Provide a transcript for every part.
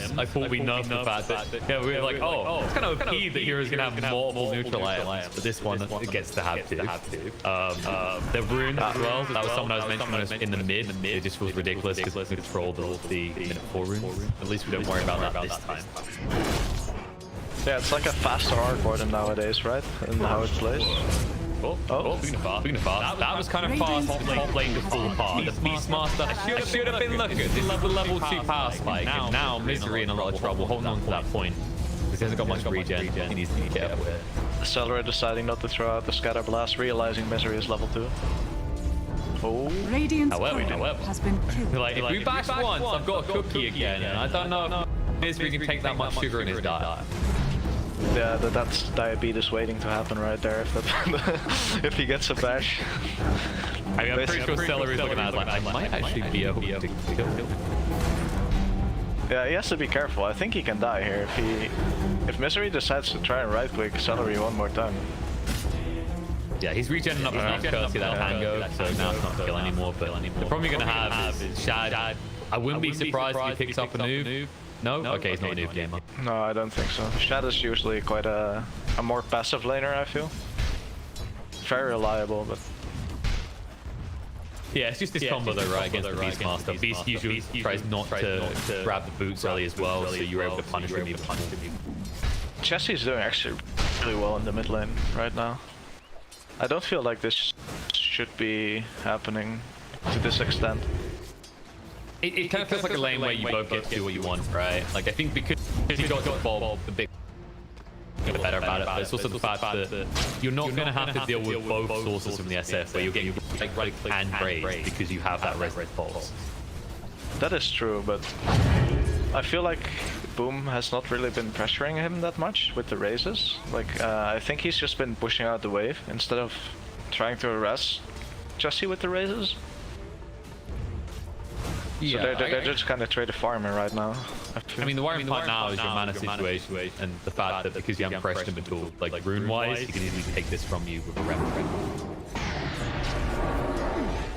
items, I thought we nerfed the fact that yeah, we were like, oh, it's kind of OP that heroes can have multiple neutral items, but this one it gets to have two. The rune as well. That was something I was mentioning when I was in the mid. It just feels ridiculous because we control the minute 4 rune. At least we don't worry about that this time. Yeah, it's like a faster hardboard nowadays, right? And how it plays. Speaking of fast, that was kind of fast top lane to fall apart. The Beastmaster should have been looking. This is the level 2 power spike. Now Misery in a lot of trouble holding on to that point. Because he hasn't got much regen. He needs to be careful with it. Accelerate deciding not to throw out the Scatter Blast, realizing Misery is level 2. Oh. However, has been killed. Like, if we bash once, I've got a cookie again, and I don't know if Misery can take that much sugar in his diet. Yeah, that's diabetes waiting to happen right there. If he gets a bash. I mean, I'm pretty sure Celery's looking at it like, I might actually be able to kill him. Yeah, he has to be careful. I think he can die here if Misery decides to try and right click Celery one more time. Yeah, he's regenerating up enough courtesy that Tango, so now it's not kill anymore. But the problem you're gonna have is Shad. I wouldn't be surprised if he picks up a noob. No? Okay, he's not a noob gamer. No, I don't think so. Shad is usually quite a more passive laner, I feel. Very reliable, but... Yeah, it's just this combo though, right, against the Beastmaster. Beast usually tries not to grab the boots early as well, so you're able to punish him even. Jesse's doing actually really well in the mid lane right now. I don't feel like this should be happening to this extent. It kind of feels like a lane where you both get to do what you want, right? Like, I think because you got to involve the big better about it, but it's also the fact that you're not going to have to deal with both sources from the SF, where you're getting like right and raise because you have that resonant pulse. That is true, but I feel like Boom has not really been pressuring him that much with the raises. Like, I think he's just been pushing out the wave instead of trying to harass Jesse with the raises. Yeah, so they're just kind of trade a farmer right now. I mean, the worrying part now is your mana situation and the fact that because you haven't pressured him at all, like rune-wise, he can easily take this from you with a rep.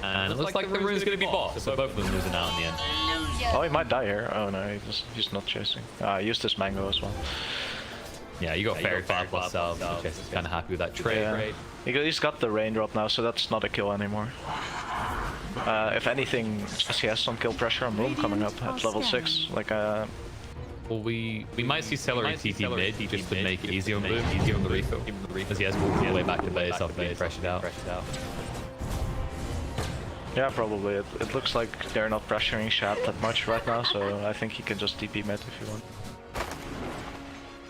And it looks like the rune's going to be boss, so both of them losing out in the end. Oh, he might die here. Oh no, he's not chasing. I used this mango as well. Yeah, you got Fairy Fire plus Salve, which is kind of happy with that trade. Yeah. He's got the raindrop now, so that's not a kill anymore. If anything, he has some kill pressure on Boom coming up at level 6. Like, well, we might see Celery TP mid just to make it easier on Boom, easier on the refill, because he has walked all the way back to base after being pressured out. Yeah, probably. It looks like they're not pressuring Shad that much right now, so I think he can just TP mid if you want.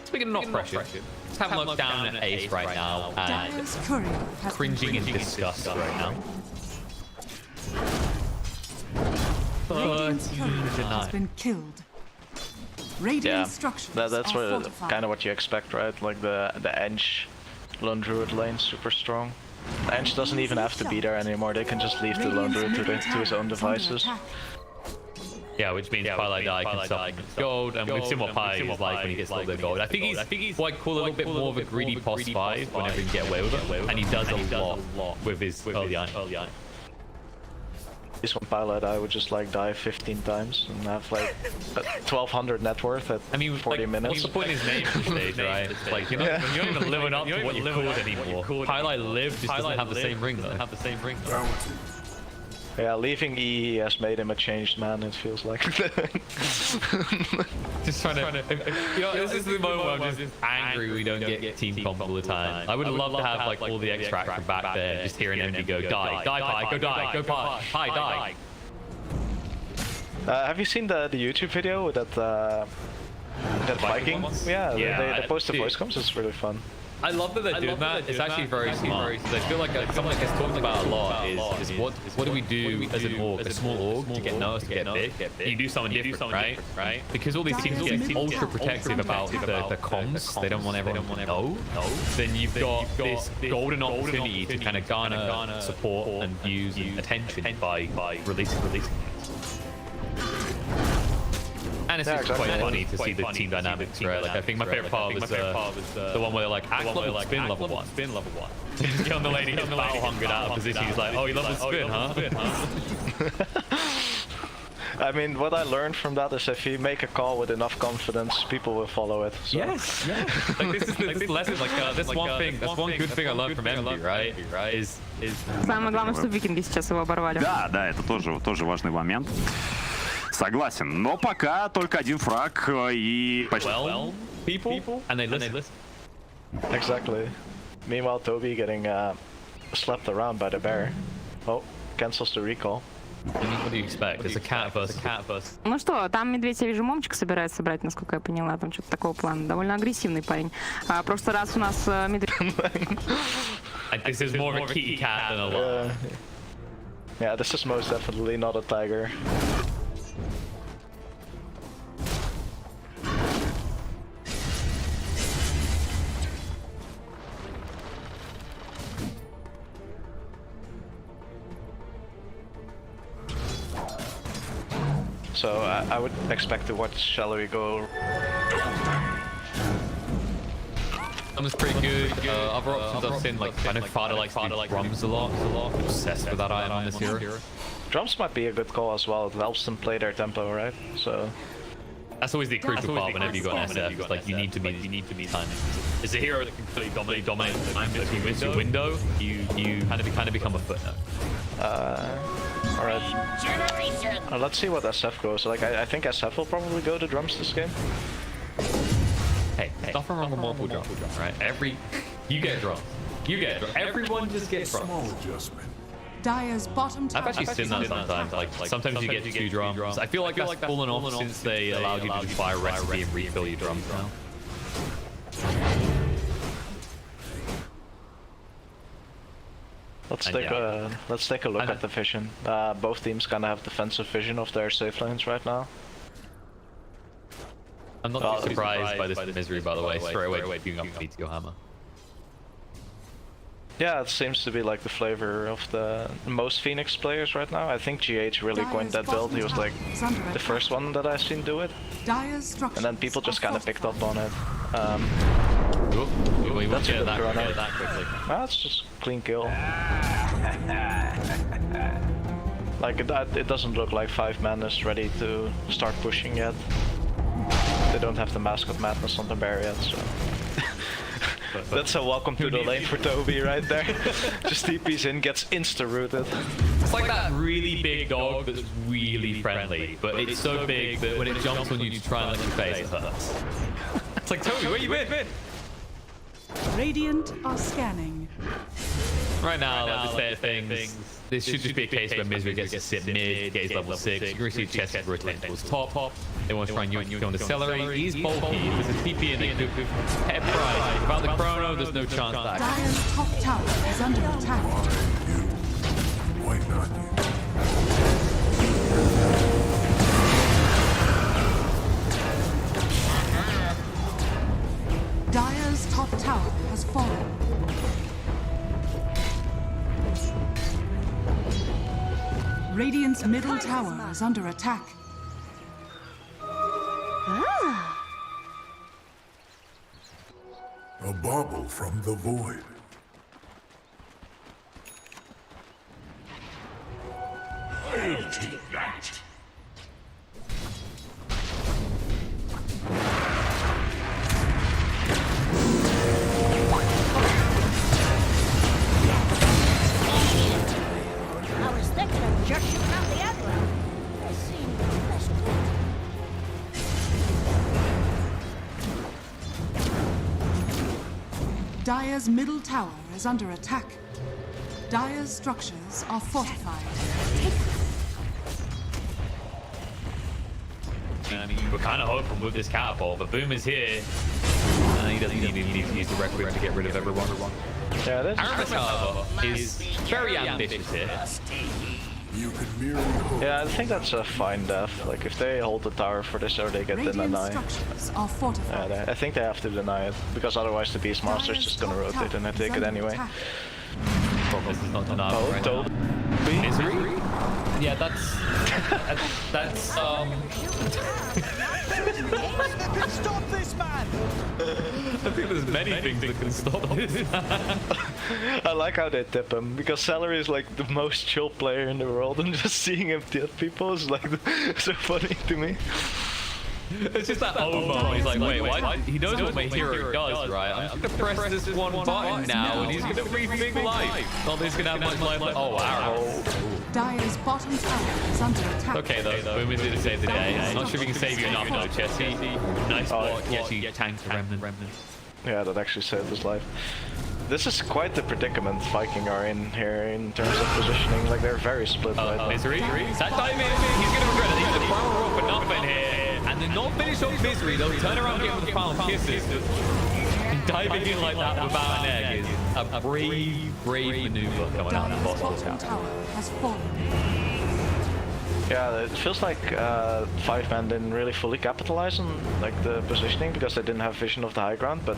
Speaking of not pressure, let's have a look down at Ace right now and cringing in disgust right now. Radiant's courier has been killed. Radiant structures that's kind of what you expect, right? Like the Ench Lone Druid lane super strong. The Ench doesn't even have to be there anymore. They can just leave the Lone Druid to his own devices. Yeah, which means Twilight Eye can supplement gold, and we've seen what Pi is like when he gets a little bit of gold. I think he's quite cool, a little bit more of a greedy pos 5 whenever he can get away with it, and he does a lot with his early iron. This one Pilot, I would just like die 15 times and have like 1200 net worth at 40 minutes. What's the point in his name at this stage, right? It's like, you're not even living up to what you're called anymore. Highlight Live just doesn't have the same ring though. Yeah, leaving EE has made him a changed man, it feels like. Just trying to... this is the moment where I'm just angry we don't get team comp all the time. I would love to have like all the extract from back there, just hearing Envy go, die, Pi, go die, go Pi, die. Have you seen the YouTube video with that Viking? Yeah, they post the voice comms, it's really fun. I love that they're doing that. It's actually very smart. I feel like something that gets talked about a lot is what do we do as an org, a small org, to get noticed, to get big? You do something different, right? Because all these teams get ultra protective about the comms. They don't want everyone to know. Then you've got this golden opportunity to kind of garner support and views and attention by releasing. And it's just quite funny to see the team dynamics, right? Like, I think my favorite part was the one where they're like, act level, spin level 1. Just get on the lady, he's battle hungered out of position. He's like, oh, you love the spin, huh? I mean, what I learned from that is if you make a call with enough confidence, people will follow it. So. Yes. Like this is the lesson. Like that's one thing. That's one good thing I learned from envy, right? Is Самое главное, что викинги сейчас его оборвали. Да, это тоже важный момент. Согласен, но пока только один фраг и почти... well people and they listen. Exactly. Meanwhile, Toby getting slapped around by the bear. Oh, cancels the recall. What do you expect? It's a cat versus cat versus. Ну что, там медведь, я вижу, момчик собирается собрать, насколько я поняла, там что-то такого плана. Довольно агрессивный парень. В прошлый раз у нас медведь... This is more of a kitty cat than a lion. Yeah, this is most definitely not a tiger. So I would expect to watch Shallowy go. Drums pretty good. Other options I've seen, like I know Fada likes drums a lot. Obsessed with that item on this hero. Drums might be a good call as well. It helps them play their tempo, right? So that's always the crucial part whenever you got an SF. It's like you need to be timing. It's a hero that can completely dominate the time. If you miss your window, you kind of become a footnote. Alright. Let's see what SF goes. Like I think SF will probably go to drums this game. Hey, nothing wrong with multiple drums, right? You get drums. Everyone just gets drums. Dire's bottom tower. I've actually seen that sometimes. Like sometimes you get two drums. I feel like that's fallen off since they allowed you to just buy a recipe and refill your drums now. Let's take a look at the vision. Both teams kind of have defensive vision of their safe lanes right now. I'm not too surprised by this misery, by the way. Straight away queuing up me to go hammer. Yeah, it seems to be like the flavor of the most Phoenix players right now. I think GH really coined that build. He was like the first one that I've seen do it. And then people just kind of picked up on it. We won't get that quickly. That's just clean kill. Like it doesn't look like 5-man is ready to start pushing yet. They don't have the Mask of Madness on the bear yet, so... That's a welcome to the lane for Toby right there. Just TP's in, gets insta-rooted. It's like that really big dog that's really friendly, but it's so big that when it jumps on you to try and let you face, it hurts. It's like, Toby, where you been? Radiant are scanning. Right now, like the state of things, this should just be a case where Misery gets to sit mid, get his level 6. You're going to see Chest rotate towards top. They want to try and use him on the celery. He's bulky. There's a TP in the pet prize. Without the chrono, there's no chance that. Dire's top tower is under attack. Why not you? Dire's top tower has fallen. Radiant's middle tower is under attack. A bauble from the void. I'll take that. I was thinking of just shooting out the other one. It seemed less good. Dire's middle tower is under attack. Dire's structures are fortified. I mean, we're kind of hoping with this catapult, but Boom is here. He doesn't need to use the requiem to get rid of everyone. Yeah, this Aramis, however, is very ambitious here. You can merely hope. Yeah, I think that's a fine death. Like, if they hold the tower for this or they get Radiant denied. structures are fortified. Yeah, I think they have to deny it, because otherwise the Beastmaster is just gonna rotate and I take it anyway. This is not deniable right now. Misery? Yeah, that's Stop this man! think there's many things that can stop this. I like how they tip him, because Celery is like the most chill player in the world, and just seeing him tip people is like so funny to me. It's just that moment. He's like, wait, why? He knows what my hero does, right? I'm just gonna press this one button now, and he's gonna rethink life. Not that he's gonna have much life left. Oh, arrow. Dire's bottom tower is under attack. Okay, though. Boom is going to save the day. I'm not sure if he can save you enough, though, Jesse. Nice block. Jesse tanked the remnant. Yeah, that actually saved his life. This is quite the predicament Viking are in here in terms of positioning. Like, they're very split right now. Misery? That time he's going to regret it. He's the primal roll for nothing here. And they're not finished off Misery. They'll turn around and get with the primal kisses. And diving in like that without an egg is a brave maneuver coming out of the Dire's boss. bottom tower has fallen. Yeah, it feels like 5-man didn't really fully capitalize on like the positioning because they didn't have vision of the high ground, but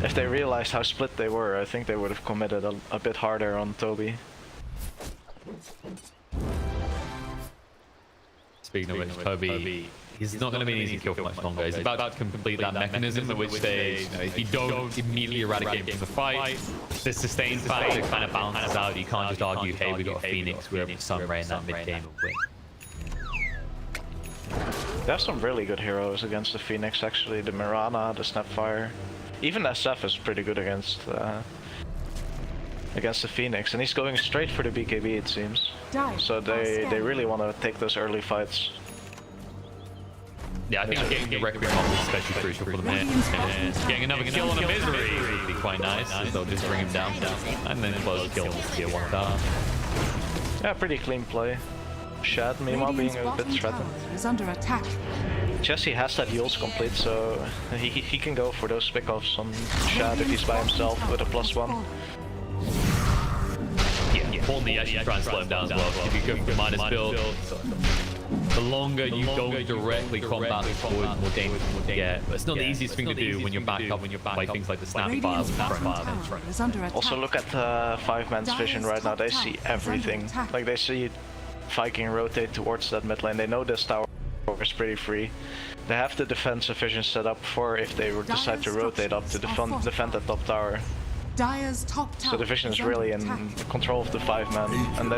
if they realized how split they were, I think they would have committed a bit harder on Toby. Speaking of which, Toby, he's not going to be an easy kill for much longer. He's about to complete that mechanism at which stage, if you don't immediately eradicate him from the fight, the sustain factor kind of balances out. You can't just argue, hey, we got a Phoenix, we're able to Sunray in that mid-game and win. They have some really good heroes against the Phoenix, actually. The Mirana, the Snapfire. Even SF is pretty good against the Phoenix, and he's going straight for the BKB, it seems. So they really want to take those early fights. Yeah, I think getting the Requiem off is especially crucial for them here. And getting another kill on a Misery would be quite nice, as they'll just bring him down, and then close the kill on this tier 1 star. Yeah, pretty clean play. Shad, meanwhile, being a bit threatened. Is under attack. Jesse has that heals complete, so he can go for those pickoffs on Shad if he's by himself with a +1. Yeah, hold the actually try and slow him down as well. If you go for minus build, the longer you don't directly combat the forward, the more dangerous you get. But it's not the easiest thing to do when you're backed up by things like the snap files and front. Is under attack. Also, look at 5-man's vision right now. They see everything. Like, they see Viking rotate towards that mid lane. They know this tower is pretty free. They have the defensive vision set up for if they would decide to rotate up to defend that top tower. Dire's top tower So the vision is really in control of the 5-man, and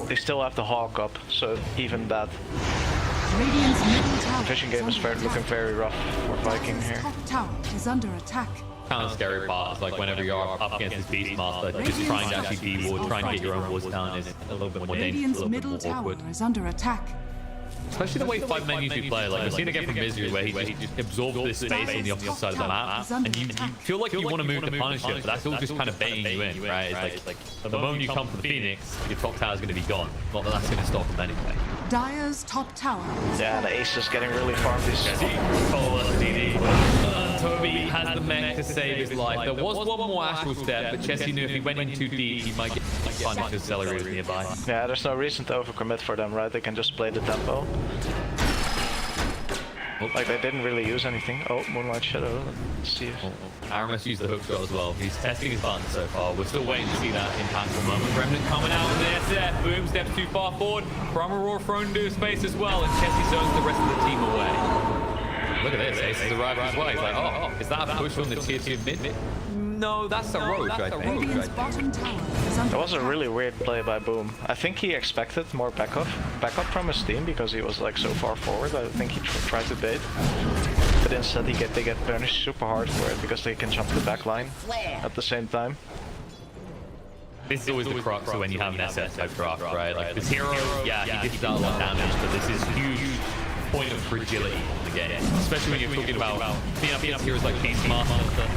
they still have the hawk up. So even that Radiant's middle tower vision game is looking very rough for Viking here. top tower is under attack. Kind of scary part is like whenever you're up against this Beastmaster, just trying to actually de-ward, trying to get your own wards down is a little bit more dangerous, a little bit more awkward. Is under attack. Especially the way 5-men usually play. Like we've seen it again from Misery, where he just absorbs this space on the opposite side of the map, and you feel like you want to move to punish it, but that's all just kind of baiting you in, right? It's like the moment you come for the Phoenix, your top tower is going to be gone. Not that that's going to stop him anyway. Dire's top tower. Yeah, the ace is getting really farmed. Toby has the mech to save his life. There was one more astral step, but Chessie knew if he went in too deep, he might get punished because Celery was nearby. Yeah, there's no reason to overcommit for them, right? They can just play the tempo. Like, they didn't really use anything. Oh, Moonlight Shadow. Let's see if... Aramis used the hook shot as well. He's testing his buttons so far. We're still waiting to see that impactful moment. Remnant coming out with the SF. Boom, steps too far forward. Primal Roar thrown into his face as well, and Chessie zones the rest of the team away. Look at this, Ace is arriving as well. He's like, oh, is that a push on the tier 2 mid? No, that's a Roach, I think. Radiant's bottom tower is under That was a attack. really weird play by Boom. I think he expected more backup from his team because he was like so far forward. I think he tried to bait, but instead they get punished super hard for it because they can jump the back line at the same time. This is always the crux of when you have an SF type draft, right? Like this hero, yeah, he did a lot of damage, but this is huge point of fragility in the game, especially when you're talking about being up against heroes like Beastmaster.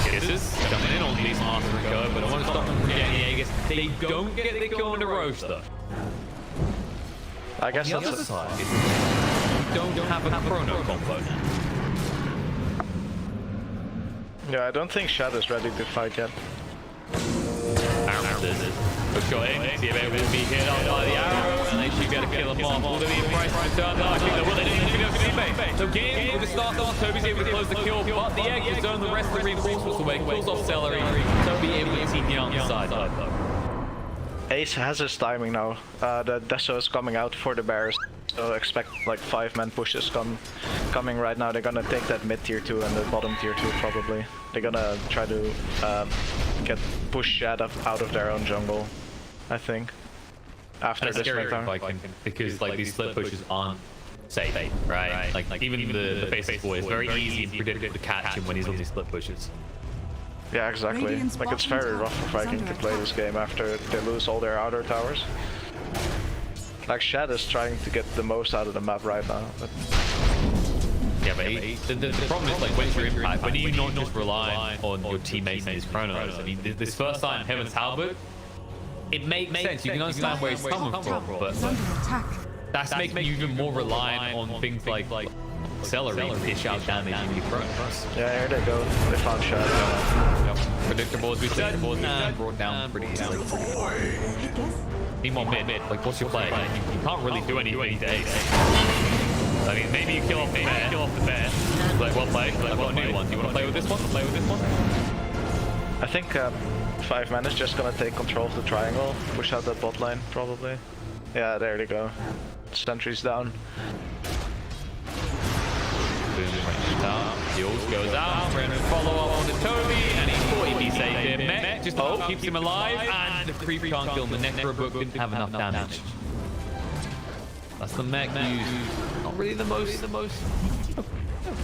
Kisses coming in on Beastmaster and go, but I want to stop them from getting the Aegis. They don't get the kill on the Roche though. I guess The that's other side, you don't have a chrono combo now. Yeah, I don't think Shad is ready to fight yet. Aramis is. Push shot in, see if it will be hit up by the arrow, and they should be able to kill him off. Will there be a price to return? No, I think they will. They didn't even have to be. So game with the start off, Toby's able to close the kill, but the egg is zone the rest of the reinforcements away, kills off Celery. Toby able to see the outside though. Ace has his timing now. The Deso is coming out for the bears. So expect like 5-man pushes coming right now. They're gonna take that mid tier 2 and the bottom tier 2 probably. They're gonna try to push Shad out of their own jungle, I think. After That's this scary round. Viking, because like these split pushes aren't safe, right? Like even the basic boy is very easy and predictable to catch him when he's on these split pushes. Yeah, exactly. Radiant's Like it's bottom very tower rough for is Viking under to play attack. this game after they lose all their outer towers. Like Shad is trying to get the most out of the map right now, but Yeah, but the problem is like when's your impact? When are you not just relying on your teammates and his chronos? I mean, this first line, Heaven's Halberd, it makes sense. You can understand where he's coming from, but Is under attack. that's making you even more reliant on things like Celery to dish out damage in your chronos. yeah, here they go. They found Shad. Yep. Predictable as we said, and brought down pretty easily. Need more mid. Like, what's your play? You can't really do anything to ace. I mean, maybe you kill off the bear. Like, well played. Like, what a new one. Do you want to play with this one? I think 5-man is just gonna take control of the triangle, push out that bot lane probably. Yeah, there they go. Sentry's down. Down. Heals goes out. Random follow up on the Toby, and he thought he'd be safe here. Mech just keeps him alive, and the creep can't kill him. The Necro book didn't have enough damage. That's the mech used. Not really the most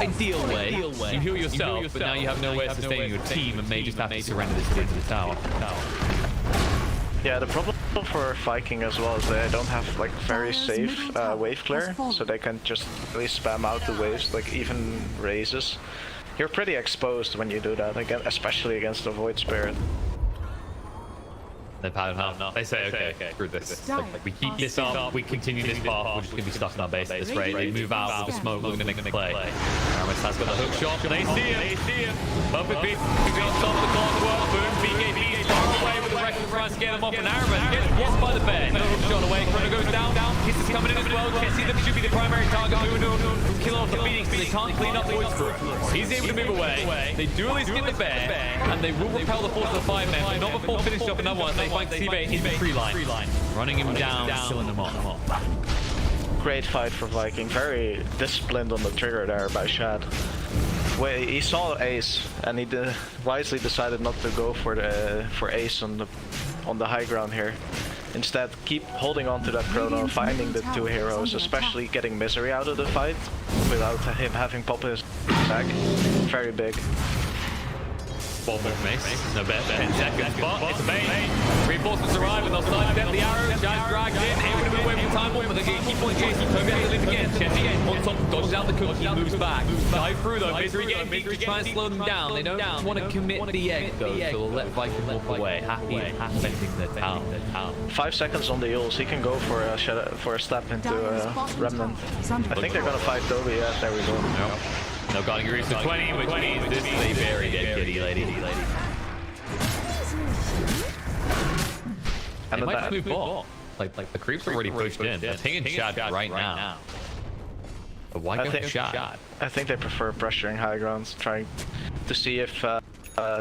ideal way. You heal yourself, but now you have no way of sustaining your team, and may just have to surrender this kid to the tower. Yeah, the problem for Viking as well is they don't have like very safe wave clear, so they can just really spam out the waves, like even raises. You're pretty exposed when you do that, again, especially against the Void Spirit. They've had enough. They say, okay, screw this. Like, we keep this up, we continue this path, we're just gonna be stuck in our base at this rate. They move out with the smoke, we're gonna make a play. Aramis has got the hook shot, they see him. Perfect beat, he's on top of the clockwork, boom, BKB is far away with the wreck and tries to get him off, and Aramis gets washed by the bear. No hook shot away, Chrono goes down, Kiss is coming in as well, can't see them, should be the primary target, kill off the Phoenix, they can't clean up Void Spirit. He's able to move away, they do at least get the bear, and they will repel the force of the 5-men, but not before finishing up another one. They find Seabait in the tree line, running him down, killing him off. Great fight for Viking, very disciplined on the trigger there by Shad. He saw Ace, and he wisely decided not to go for Ace on the high ground here. Instead, keep holding on to that chrono, finding the 2 heroes, especially getting Misery out of the fight without him having pop his back. Very big. Ball move mace. No bet. 10 seconds, but it's a bait. Reinforcements arrive and they'll start to the arrow. Shad's dragged in. Able to move away from time bomb, but they keep on chasing. Toby has to live again. Chetty on top, dodges out the cookie, moves back. Dive through though. Misery getting beat to try and slow them down. They don't want to commit the egg though, so they'll let Viking walk away. Happy and spending their town. 5 seconds on the Yules, he can go for a step into Remnant. I think they're gonna fight Toby, yeah, there we go. Nope. No guarding your reach to 20, which means this is a very dead kitty lady. And they might just move ball. Like the creeps already pushed in. They're pinging Shad right now. But why go Shad? I think they prefer pressuring high grounds, trying to see if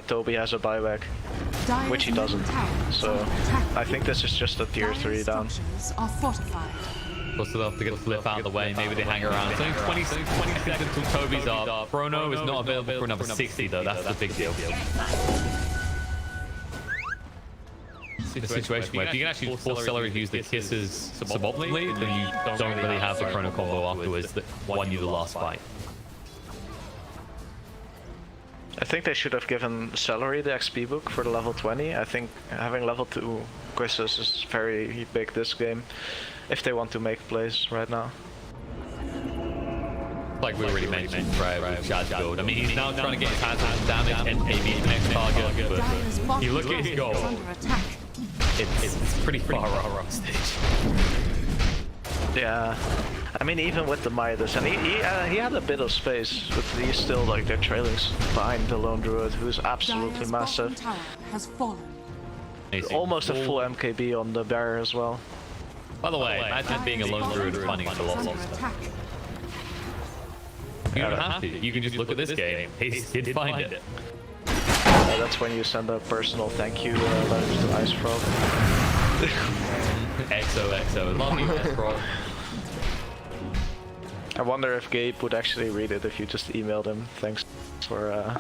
Toby has a buyback, which he doesn't. So I think this is just a tier 3 down. Are fortified. Plus they'll have to get a flip out of the way, maybe they hang around. It's only 20 seconds until Toby's up. Chrono is not available for another 60 though, that's the big deal. The situation where if you can actually force Celery to use the kisses suboptimally, then you don't really have the Chrono combo afterwards that won you the last fight. I think they should have given Celery the XP book for the level 20. I think having level 2 quizzes is very big this game, if they want to make plays right now. Like we already mentioned, right, with Shad's build. I mean, he's now trying to get his hands on some damage and maybe the next target, but you look at his goal, it's pretty far off stage. Yeah, I mean, even with the Midas, and he had a bit of space, but he's still like they're trailing behind the Lone Druid, who's absolutely massive. Has fallen. Almost a full MKB on the bear as well. By the way, imagine being a Lone Druid finding a lot of stuff. You don't have to. You can just look at this game. He did find it. That's when you send a personal thank you letter to Ice Frog. XOXO. Love you, Ice Frog. I wonder if Gabe would actually read it if you just emailed him. Thanks for. I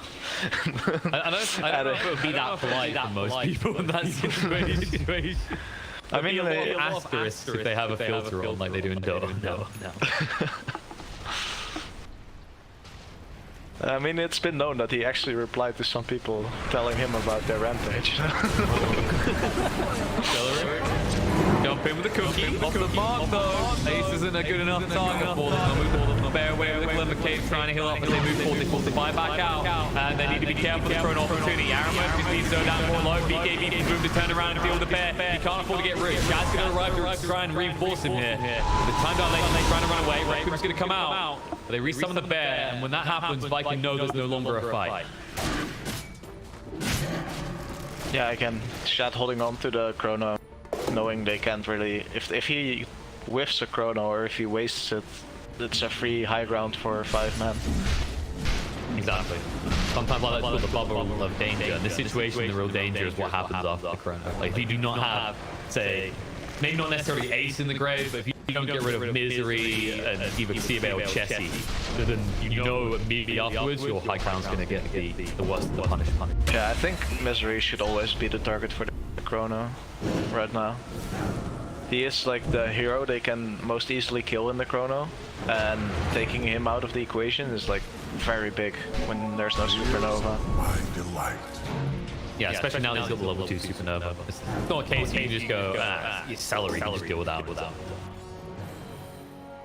don't know if it would be that polite for most people in that situation. I mean, a lot of asterisks if they have a filter on like they do in Dota. No. I mean, it's been known that he actually replied to some people telling him about their rampage. Jump in with the cookie. Off the mark though. Ace isn't a good enough target for them. They'll move fair away with the Clever Cape trying to heal up as they move forward. They pull the buy back out. And they need to be careful to throw an opportunity. Aramis just needs to go down more low. BKB needs to move to turn around and deal with the bear. He can't afford to get rich. Chad's going to arrive to try and reinforce him here. The time down late, they're trying to run away. Raccoon's going to come out. But they resummon the bear. And when that happens, Viking know there's no longer a fight. Yeah, again, Shad holding on to the chrono, knowing they can't really. If he whiffs a chrono or if he wastes it, it's a free high ground for 5 men. Exactly. Sometimes like that's the bubble of danger. In this situation, the real danger is what happens after the chrono. Like if you do not have, say, maybe not necessarily Ace in the grave, but if you don't get rid of Misery and either Siebe or Chessie, then you know immediately afterwards your high ground's going to get the worst of the punish. Yeah, I think Misery should always be the target for the chrono right now. He is like the hero they can most easily kill in the chrono, and taking him out of the equation is like very big when there's no supernova. My delight. Yeah, especially now that he's got the level 2 supernova. It's not a case you can just go, your celery can just deal with that. A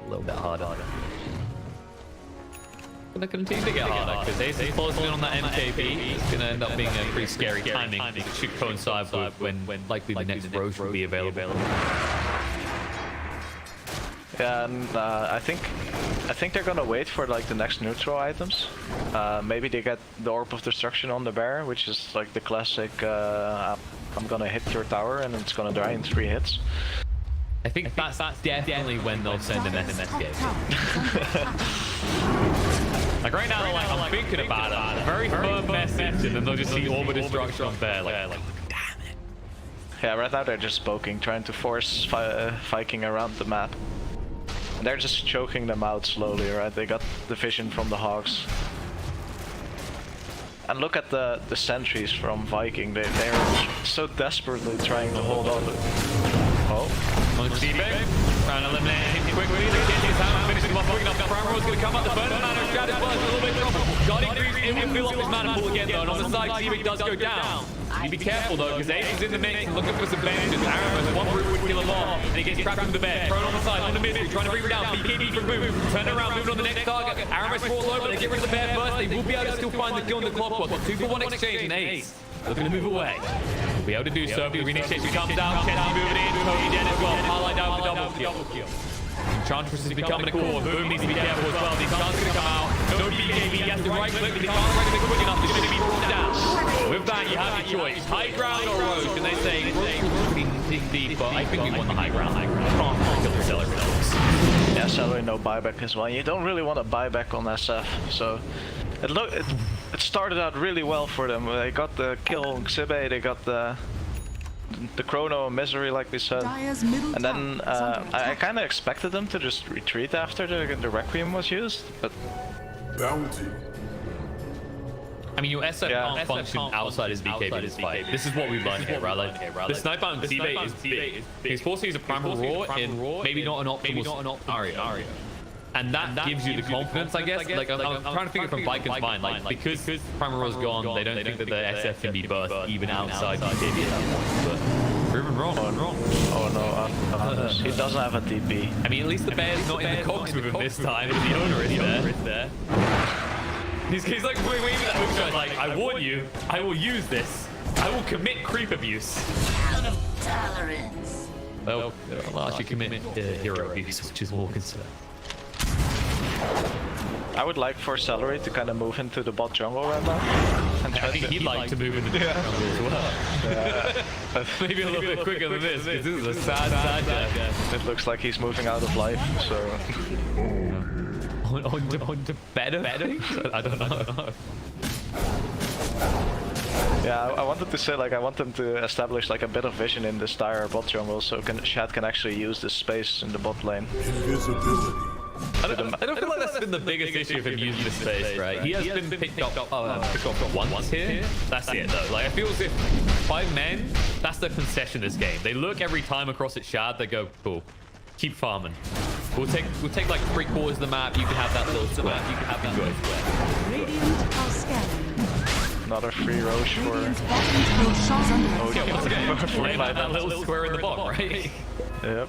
little bit harder. Gonna continue to get harder because Ace is closing in on that MKB. It's gonna end up being a pretty scary timing. It should coincide with when likely the next Roche will be available. Yeah, and I think they're gonna wait for like the next neutral items. Maybe they get the Orb of Destruction on the bear, which is like the classic. I'm gonna hit your tower and it's gonna die in 3 hits. I think that's definitely when they'll send an SMS game. Like right now, I'm thinking about it. Very firm message, and then they'll just see Orb of Destruction on there. Like, damn it. Yeah, right now they're just poking, trying to force Viking around the map. And they're just choking them out slowly, right? They got the vision from the hogs. And look at the sentries from Viking. They're so desperately trying to hold on. Oh. On Siebe, trying to eliminate him quickly. The kid is out and finishing him off quick enough. Prime Roy's going to come up. The burner man of Shad as well. It's a little bit of trouble. Guardian Greaves, it will fill up his mana pool again though. And on the side, Siebe does go down. You be careful though, because Ace is in the mix and looking for some vengeance. Aramis, one route would kill him off. And he gets trapped with the bear. Thrown on the side, on the Misery, trying to bring him down. BKB from move. Turn around, moving on the next target. Aramis falls over. They get rid of the bear first. They will be able to still find the kill in the clockwork. 2-for-1 exchange and Ace looking to move away. We'll be able to do so. The reinitiation comes down. Chessie moving in. Cody dead as well. Highlight down with the double kill. Enchantress is becoming a core. Boom needs to be careful as well. The Enchant's going to come out. No BKB. He has to right click, but he can't right click quick enough. He's going to be brought down. With that, you have your choice. High ground or Roche? And they say Roche will be deep, but I think we want the high ground. Can't kill the celery. Yeah, celery no buyback as well. You don't really want a buyback on SF, so it started out really well for them. They got the kill on Xibe, they got the chrono Misery, like we said, and then I kind of expected them to just retreat after the Requiem was used, but Bounty. I mean, your SF can't function outside his BKB this fight. This is what we've learned here, right? Like, the sniper on Siebe is big. He's forced to use a primal roar in maybe not an optimal scenario. And that gives you the confidence, I guess. Like, I'm trying to figure from Vikin's mind, like, because Primal Roar's gone, they don't think that the SF can be burst even outside BKB at that point. But proven wrong. Oh no, he doesn't have a TP. I mean, at least the bear's not in the cogs with him this time, but the owner is there. He's like waving that hook shot, like, I warn you, I will use this. I will commit creep abuse. Out of tolerance. Well, I'll actually commit hero abuse, which is more concerned. I would like for Celery to kind of move into the bot jungle right now. And I think he'd like to move into the jungle as well. Yeah. Maybe a little bit quicker than this, because this is a sad death. It looks like he's moving out of life, so... on to better things? I don't know. Yeah, I wanted to say, like, I want them to establish like a bit of vision in this dire bot jungle, so Shad can actually use this space in the bot lane. Invisibility. I don't feel like that's been the biggest issue of him using the space, right? He has been picked up once here. That's it, though. Like, I feel as if 5 men, that's the concession this game. They look every time across at Shad, they go, cool, keep farming. We'll take like 3/4 of the map. You can have that little square. You can have that little square. Radiant are scanning. Another free Roche for... Radiant's bottom tower shot under attack. Yeah, once again, For lay five that minutes. little square in the bottom, right? Yep.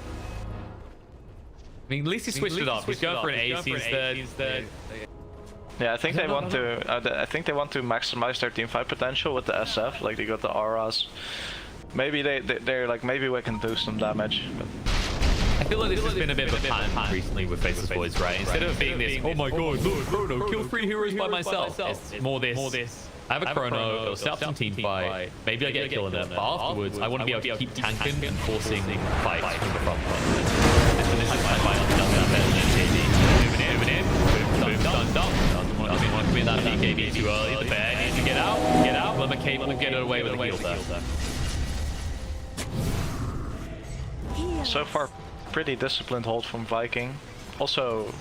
I mean, at least he switched it up. He's going for an AC instead. Yeah, I think they want to. I think they want to maximize their team fight potential with the SF. Like they got the auras. Maybe they're like, maybe we can do some damage. But I feel like this has been a bit of a pattern recently with Faceless Boys, right? Instead of being this, oh my god, look, Chrono, kill 3 heroes by myself. It's more this. I have a Chrono, it'll set up some team fight, maybe I get a kill in them, but afterwards, I want to be able to keep tanking and forcing fights from the front. And so this is my fight, does that better than JD. Moving in, boom, done. Doesn't want to commit that BKB too early. The bear needs to get out. Let McCabe will get it away with a heal there. so far, pretty disciplined hold from Viking. Also,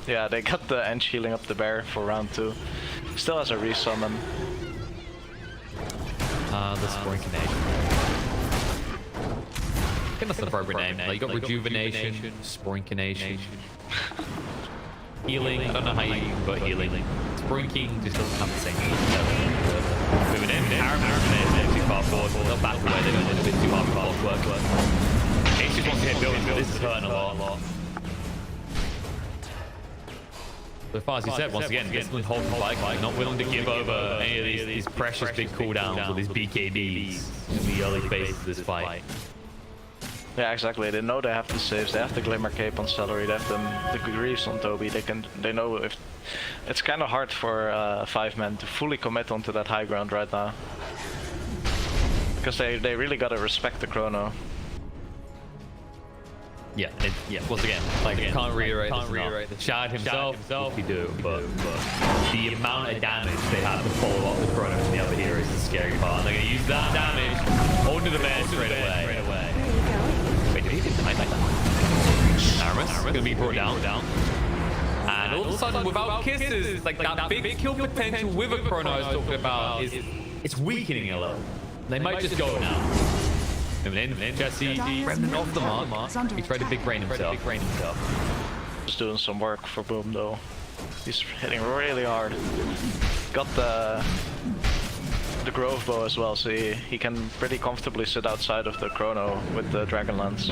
yeah, they got the Ench healing up the bear for round 2. Still has a resummon. The Sprinkination. I think that's the appropriate name. Like, you got Rejuvenation, Sprinkination, Healing. I don't know how you put healing. Sprinking just doesn't have the same thing. Moving in. Harriman too far forward. They'll back away. They're going a bit too hard for block work. Ace just wants to hit building, but this is hurting a lot. So far, as you said, once again, disciplined hold from Viking, not willing to give over any of these precious big cooldowns or these BKBs in the early phases of this fight. Yeah, exactly. They know they have the saves. They have the Glimmer Cape on Celery. They have the Greaves on Toby. They know if it's kind of hard for 5 men to fully commit onto that high ground right now, because they really gotta respect the Chrono. Yeah. Once again, like, can't reiterate this. Shad himself, we do, but the amount of damage they have to follow up the Chrono from the other heroes is the scary part. They're gonna use that damage onto the man straight away. Wait, did he just die like that? Aramis gonna be brought down. And all of a sudden, without kisses, like that big kill potential with a Chrono I was talking about it's weakening a little. They might just go now. Moving in, Jesse, Remnant off the mark. He tried to big brain himself. Just doing some work for Boom though. He's hitting really hard. Got the Grove Bow as well, so he can pretty comfortably sit outside of the Chrono with the Dragonlance.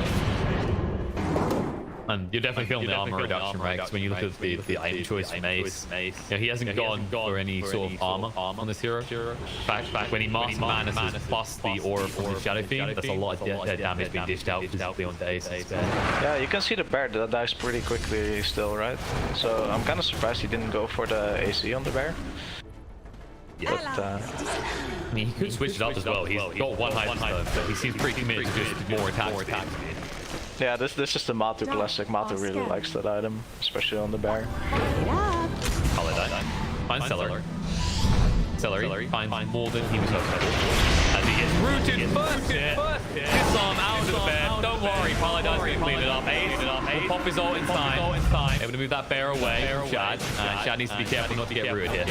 And you're definitely feeling the armor reduction, right? Because when you look at the item choice from Ace, you know, he hasn't gone for any sort of armor on this hero. In fact, when he Master Madness plus the aura from the Shadow Fiend, that's a lot of damage being dished out physically onto Ace instead. Yeah, you can see the bear that dies pretty quickly still, right? So I'm kind of surprised he didn't go for the AC on the bear. Yeah. But, I mean, he could switch it up as well. He's got one high stone, but he seems pretty committed to just more attack. Yeah, this is the Matu classic. Matu really likes that item, especially on the bear. Call it that. Find Celery. Finds more than he was hoping for. As he gets rooted first hit. Disarm out of the bear. Don't worry, Paladin's going to clean it up. Ace will pop his ult in time. Able to move that bear away from Shad. Shad needs to be careful not to get rooted here.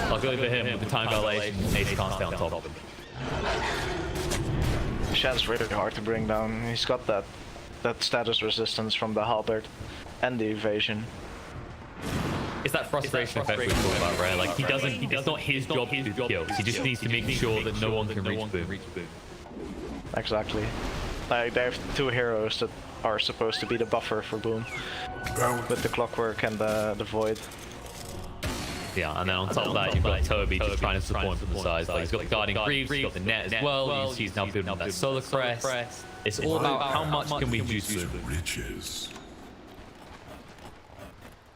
Luckily for him, with the time violation, Ace can't stay on top of him. Shad's really hard to bring down. He's got that status resistance from the halberd and the evasion. It's that frustration effect we talk about, right? Like, it's not his job to do kills. He just needs to make sure that no one can reach Boom. Exactly. Like, they have 2 heroes that are supposed to be the buffer for Boom, with the Clockwork and the Void. Yeah, and then on top of that, you've got Toby just trying to support him from the sides. Like, he's got the Guarding Greaves, he's got the net as well. He's now building that Solar Crest. It's all about how much can we juice Boom.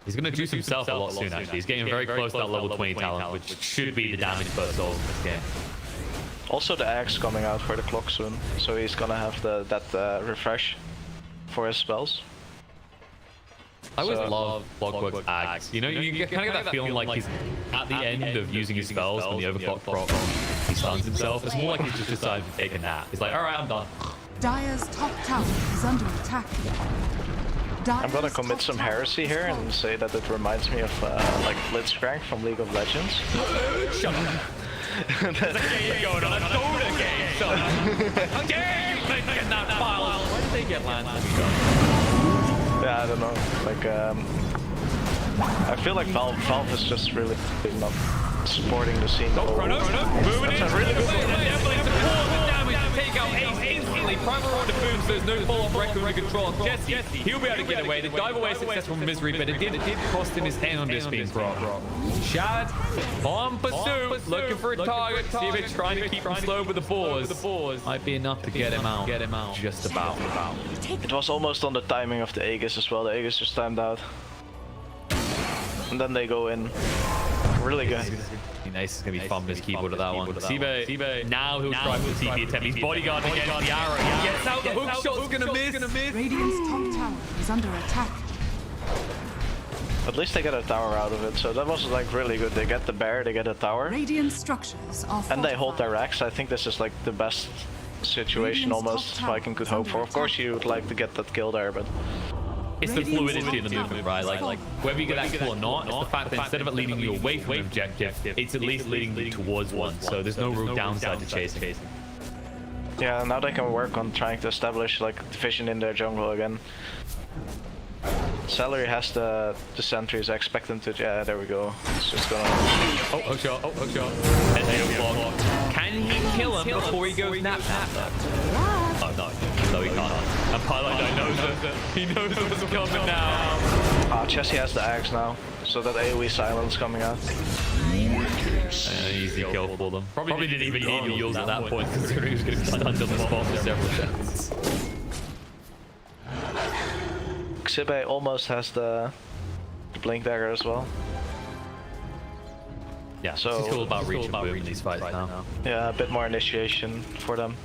He's going to juice himself a lot soon, actually. He's getting very close to that level 20 talent, which should be the damage per soul in this game. Also, the axe coming out for the clock soon, so he's gonna have that refresh for his spells. I always love Clockwork's axe. You know, you kind of get that feeling like he's at the end of using his spells when the overclock proc, he stuns himself. It's more like he's just decided to take a nap. He's like, alright, I'm done. Dire's top tower is under attack. I'm gonna commit some heresy here and say that it reminds me of like Blitzcrank from League of Legends. Shut up. There's a game going on. A Dota game. Shut up. How dare you get that file? Why did they get land? Yeah, I don't know. Like, I feel like Valve is just really not supporting the scene. That's a really good Primer on the boom, so there's no follow-up record to control Jesse. He'll be able to get away. The dive away successful from Misery, but it did cost him his hand on this being proc. Shad on pursuit, looking for a target. See if they're trying to keep him slow with the boars. Might be enough to get him out. Just about. It was almost on the timing of the Aegis as well. The Aegis just timed out. And then they go in. Really good. Nice. It's gonna be fun with his keyboard of that one. Sibe, now he'll try for the TP attempt. He's bodyguarding against the arrow. He gets out, the hook shot's gonna miss. Radiant's top tower is under attack. At least they get a tower out of it, so that was like really good. They get the bear, they get a tower. Radiant structures are fortified. And they hold their racks. I think this is like the best situation almost Viking could hope for. Of course you would like to get that kill there, but... It's the fluidity in the movement, right? Like whether you get that kill or not, it's the fact that instead of it leading you away from an objective, it's at least leading you towards one. So there's no real downside to chasing. Yeah, now they can work on trying to establish like division in their jungle again. Celery has the sentries. I expect them to. Yeah, there we go. It's just gonna. Oh, hook shot. And can he kill him before he goes nap? Oh no, he can't. And Pylon knows that. He knows what's coming now. Ah, Chessie has the axe now, so that AoE silence coming out. Easy kill for them. Probably didn't even need heals at that point, considering he was getting stunned on the spot for several seconds. Xibe almost has the blink dagger as well. Yeah, so it's cool about reaching in these fights now. Yeah, a bit more initiation for them.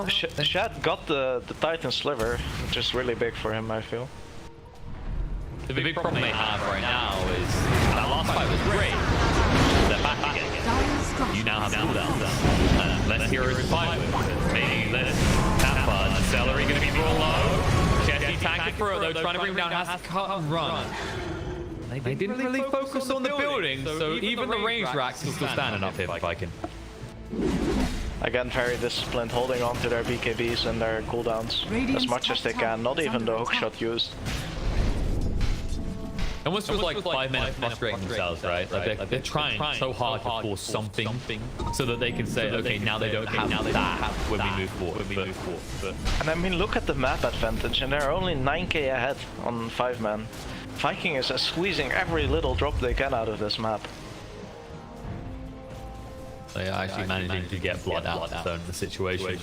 Shad got the Titan Sliver, which is really big for him, I feel. The big problem they have right now is that last fight was great. They're back again. You now have cooldowns. Less heroes to fight with. Maybe less Kappa and Celery going to be real low. Jesse tanking for it though, trying to bring him down, has to cut and run. They didn't really focus on the building, so even the range racks are still standing up here, Viking. Again, very disciplined, holding on to their BKBs and their cooldowns as much as they can, not even the hookshot used. It almost feels like 5 men frustrating themselves, right? Like they're trying so hard to force something so that they can say, okay, now they don't have that when we move forward. And I mean, look at the map advantage, and they're only 9k ahead on 5 man. Viking is squeezing every little drop they can out of this map. They are actually managing to get blood out in the situation. We'll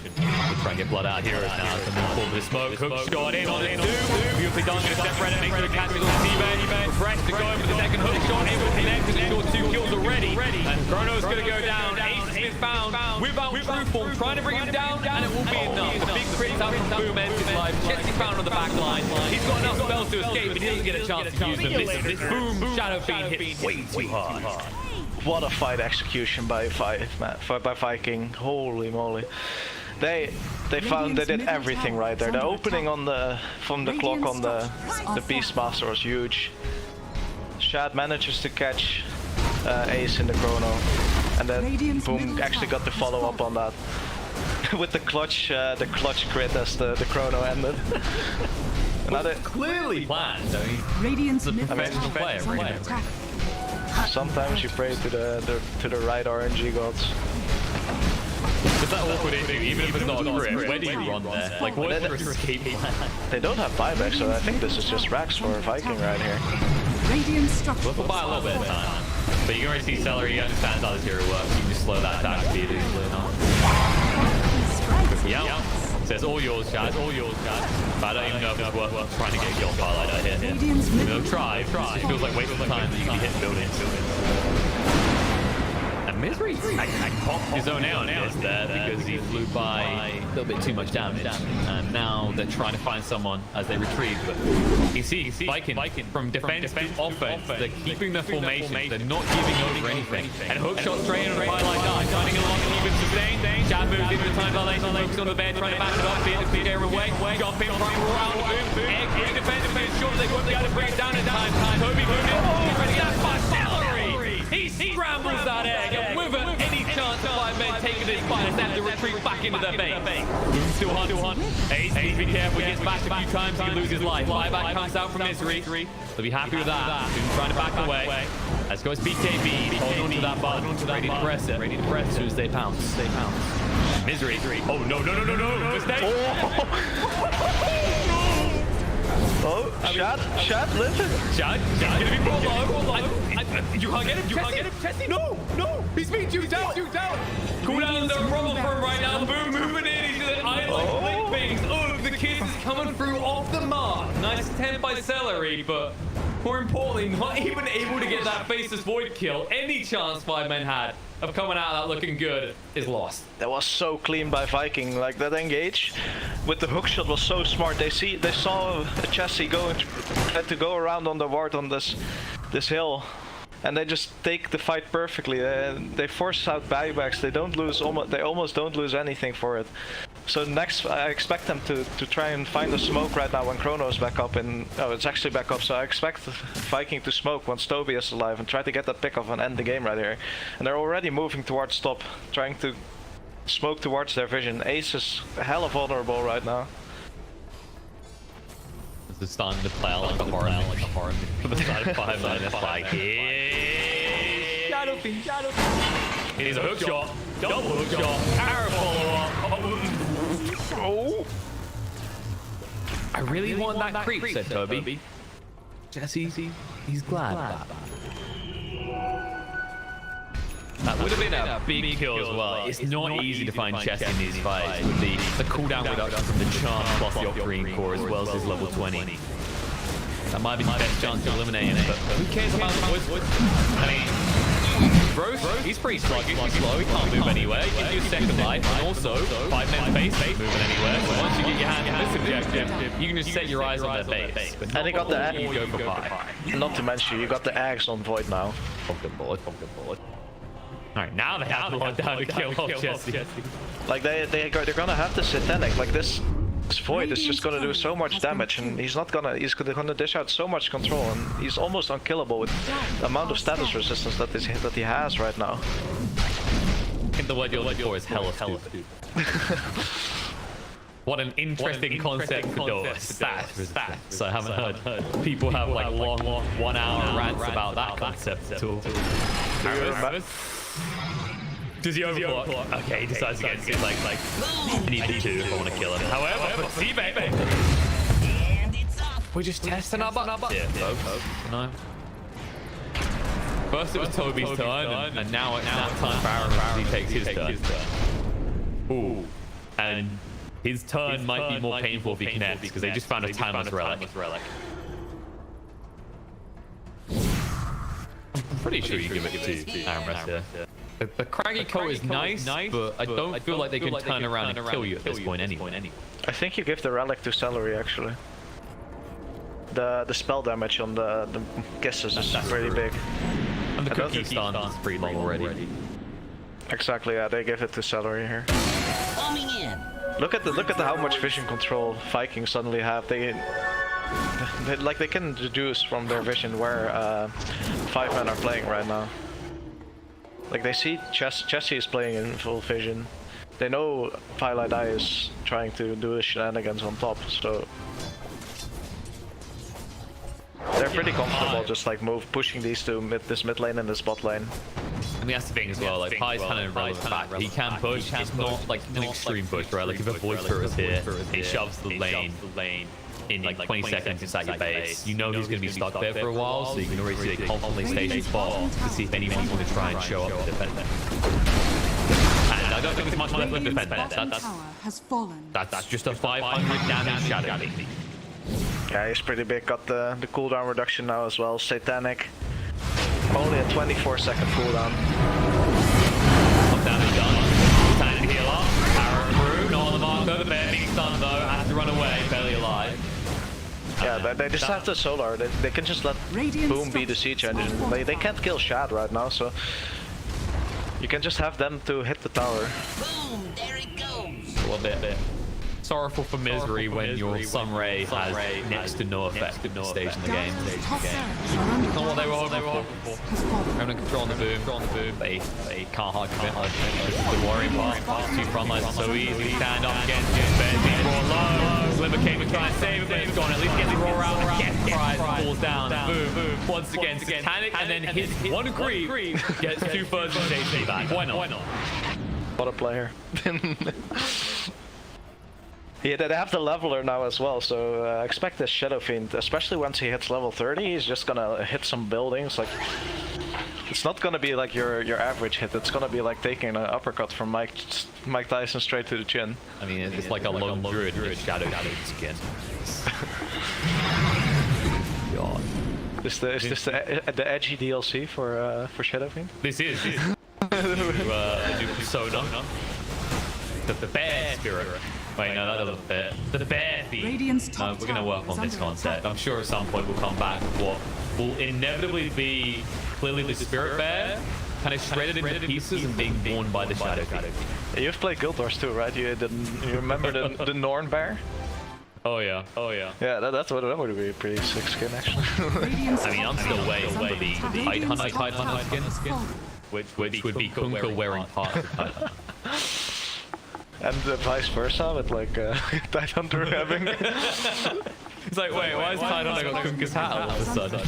try and get blood out here now. Come on, pull the smoke. Hook shot in on it too. Beautifully done. Going to separate it. Make sure the catch is on T-Bane. Refresh to go for the second hook shot. Able to connect because he's got 2 kills already. And Chrono's going to go down. Ace is found without true form. Trying to bring him down, and it will be enough. The big crit out from Boom ends his life. Jesse's found on the back line. He's got enough spells to escape, but he doesn't get a chance to use them. This Boom Shadow Fiend hits way too hard. What a fight execution by Viking! Holy moly! They found they did everything right there. The opening on from the clock on the Beastmaster was huge. Shad manages to catch Ace in the chrono, and then Boom actually got the follow up on that with the clutch crit as the chrono ended. Another clearly planned. Radiant's professional player, really. Sometimes you pray to the right RNG gods. It's that awkward issue, even if it's not a crit. Where do you run there? Like, what is your escape plan? They don't have buyback, so I think this is just racks for Viking right here. Radiant structure. We'll buy a little bit of time. But you can already see Celery, he understands how this hero works. You can just slow that attack speed easily enough. Yeah. So it's all yours, Chad. All yours, Chad. But I don't even know if it's worth trying to get a kill highlight out here. Try. It feels like wasting time that you can hit buildings. And Misery popped his own out there because he flew by a little bit too much damage. And now they're trying to find someone as they retreat. But you see Viking from defense to offense. They're keeping their formation. They're not giving over anything. And hook shot straight into the highlight die. Finding a lot of even sustain. Jab moves into the time dilation. Focus on the bed, trying to back it up. Fear the away. Jump in front, round, boom. Egg, really defending. Sure they won't be able to bring it down in time. Toby moving. He's ready to get that celery. He scrambles that egg. And with any chance of 5 men taking this fight, it's have to retreat back into their base. Still hunt. Ace, be careful. He gets back a few times. He can lose his life. Buyback comes out from Misery. They'll be happy with that. Soon trying to back away. Let's go as BKB. Hold on to that button. Ready to press it. As soon as they pounce. Misery. Oh, no. Mistake. Oh, shot, listen. Shot, gonna be brought low. You can't get him. Tessie, no. He's being juked out. Cooldown's a problem for him right now. Boom, moving in. He's an island flick things. Oh, the kiss is coming through off the mark. Nice attempt by Celery, but more importantly, not even able to get that Faceless Void kill. Any chance 5 men had of coming out of that looking good is lost. That was so clean by Viking. Like that engage with the hookshot was so smart. They saw a chassis had to go around on the ward on this hill, and they just take the fight perfectly. They force out buybacks. They almost don't lose anything for it. So next, I expect them to try and find a smoke right now when Chrono is back up. It's actually back up. So I expect Viking to smoke once Toby is alive and try to get that pick off and end the game right here. And they're already moving towards top, trying to smoke towards their vision. Ace is hella vulnerable right now. This is starting to play out like a horror for the side of 5 men. It's like, Shadow Fiend. It is a hook shot, double hook shot, arrow follow-up. Oh! I really want that creep, said Toby. Jesse, he's glad about that. That would have been a big kill as well. It's not easy to find chess in these fights with the cooldown reduction from the charm plus the Octarine core as well as his level 20. That might be the best chance to eliminate him, but who cares about the woods? I mean, Bro, he's pretty sluggish, he's slow, he can't move anywhere. He gives you a second life, and also 5 men base moving anywhere. So once you get your hand on this objective, you can just set your eyes on their base. And he got the egg. You go for 5. Not to mention, you got the eggs on Void now. Pumpkin bullet. Alright, now they have the one down to kill off Jesse. Like they're gonna have the Satanic. Like this Void is just gonna do so much damage, and he's gonna dish out so much control, and he's almost unkillable with the amount of status resistance that he has right now. I think the word you're looking for is hella stupid. What an interesting concept for Dota. Stats. I haven't heard people have like long 1 hour rants about that concept at all. Does he overclock? Okay, he decides against it. Like, I need the 2 if I want to kill him. However, see, baby, we're just testing our butt here, folks. No. First it was Toby's turn, and now it's time for Aaron as he takes his turn. Ooh, and his turn might be more painful if he connects because they just found a timeless relic. I'm pretty sure you give it to Aaron here. The craggy coat is nice, but I don't feel like they can turn around and kill you at this point anyway. I think you give the relic to Celery actually. The spell damage on the guesses is really big. And the cookie stun is pretty long already. Exactly, yeah, they give it to Celery here. Coming in. Look at how much vision control Vikings suddenly have. They can deduce from their vision where 5 men are playing right now. Like they see Jesse is playing in full vision. They know Twilight Eye is trying to do the shenanigans on top, so they're pretty comfortable just like pushing these two this mid lane and this bot lane. I mean that's the thing as well, like Pie's kind of relevant fact. He can push, it's not like an extreme push, right? Like if a Void Spirit is here, he shoves the lane in like 20 seconds inside your base. You know he's going to be stuck there for a while, so you can already see they confidently station spot to see if anyone's going to try and show up to defend them. And I don't think there's much left to defend that. That's just a 500 damage Shadow Fiend. Yeah, he's pretty big. Got the cooldown reduction now as well. Satanic. Only a 24-second cooldown. damage done. Time to heal up. Arrow through. Not on the marker. The bear being stunned though. Has to run away. Barely alive. Yeah, they just have the solar. They can just let Boom be the siege engine. They can't kill Shad right now, so you can just have them to hit the tower. Boom, there it goes. A little bit sorrowful for misery when your Sun Ray has next to no effect at this stage in the game. Not what they were hoping for. Having control on the boom, they can't hard commit. This is the worrying part. Two front lines are so easy. Stand up against it. Bears being brought low. Slimmer came and tried to save it, but it's gone. At least get the roar out. Gets prize, falls down. Boom. Once again, Satanic, and then hits one creep. Gets 2/3 of HP back. Why not? What a player. Yeah, they have the leveler now as well, so expect this Shadow Fiend, especially once he hits level 30, he's just gonna hit some buildings. Like, it's not gonna be like your average hit, it's gonna be like taking an uppercut from Mike Tyson straight to the chin. I mean, it's like a lone druid with shadow skin. God. Is this the edgy DLC for Shadow Fiend? This is. New persona. The bear spirit. Wait, no, that doesn't fit. The bear fiend. No, we're gonna work on this concept. I'm sure at some point we'll come back with what will inevitably be clearly the spirit bear, kind of shredded into pieces and being born by the shadow fiend. You've played Guild Wars too, right? You remember the Norn bear? Oh yeah. Yeah, that would be a pretty sick skin actually. I mean, I'm still waiting for the Tidehunter skin, which would be Kunkka wearing parts of Tidehunter. And vice versa with like Tidehunter having. It's like, wait, why is Tidehunter got Kunkka's hat all of a sudden?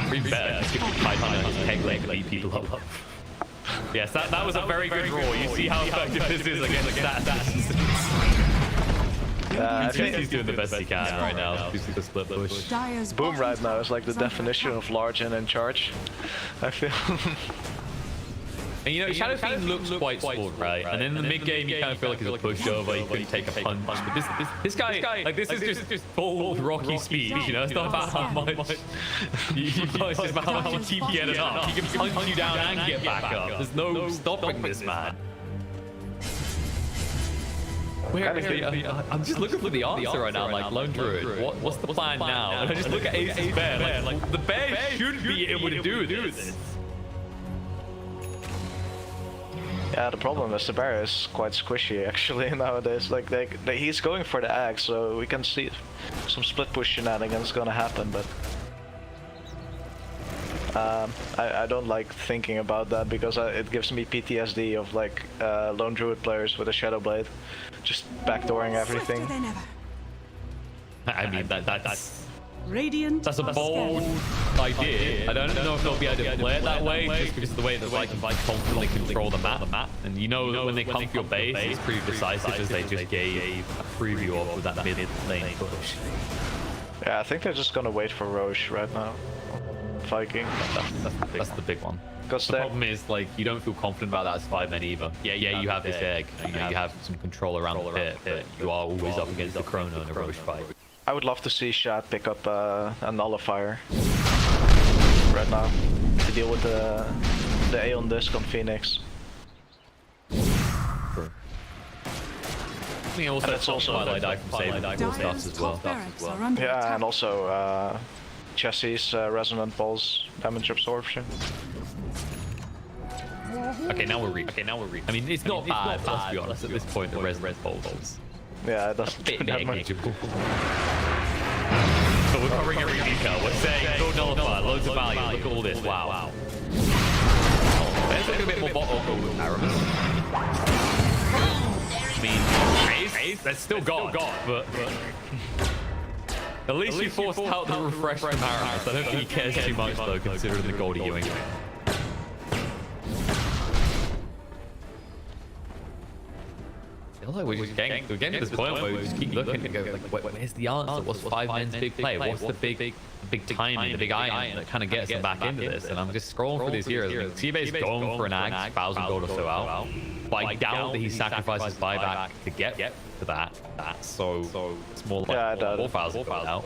Pretty bad. Tidehunter his peg leg beat people up. Yes, that was a very good draw. You see how effective this is against assassins. I think he's doing the best he can right now. He's the split push. Boom right now is like the definition of large and in charge, I feel. And you know, Shadow Fiend looks quite spoiled, right? And in the mid game, you kind of feel like he's a pushover. He couldn't take a punch. But this guy, like this is just full Rocky speed. You know, it's not about how much it's just about how much you keep getting up. He can punch you down and get back up. There's no stopping this man. I'm just looking for the answer right now. Like Lone Druid, what's the plan now? And I just look at Ace's bear. Like the bear should be able to do this. Yeah, the problem is the bear is quite squishy actually nowadays. Like he's going for the axe, so we can see some split push shenanigans gonna happen, but I don't like thinking about that because it gives me PTSD of like Lone Druid players with a Shadow Blade, just backdooring everything. I mean that's Radiant a bold idea. I don't know if they'll be able to play it that way, just because of the way that they can confidently control the map. And you know that when they come for your base, it's pretty decisive, as they just gave a preview of that mid lane push. Yeah, I think they're just gonna wait for Roche right now. Viking. That's the big one. Because the problem is, like, you don't feel confident about that as 5 men either. Yeah, you have this egg, you have some control around the pit, but you are always up against the Chrono in a Roche fight. I would love to see Shad pick up a Nullifier right now to deal with the Aeon Disc on Phoenix. Sure. I mean, also, it's also Twilight Die from saving stuff as well. Yeah, and also Chessie's Resonant Pulse damage absorption. Okay, now we're reaching. I mean, it's not bad, let's be honest, at this point, the Resonant Pulse. Yeah, it doesn't do that much. But we're covering every detail. We're saying, go Nullifier, loads of value, look at all this, wow. Oh, there's like a bit more bottle with Aramis. I mean, Ace, that's still gone, but at least you forced out the refresh from Aramis. I don't think he cares too much though, considering the gold you're doing. I feel like we're getting to this point where we just keep looking and go, like, where's the answer? What's 5 men's big play? What's the big timing, the big iron that kind of gets them back into this? And I'm just scrolling through these heroes. Seabay's going for an axe, 1,000 gold or so out. But I doubt that he sacrifices buyback to get to that. So it's more like 4,000 gold out.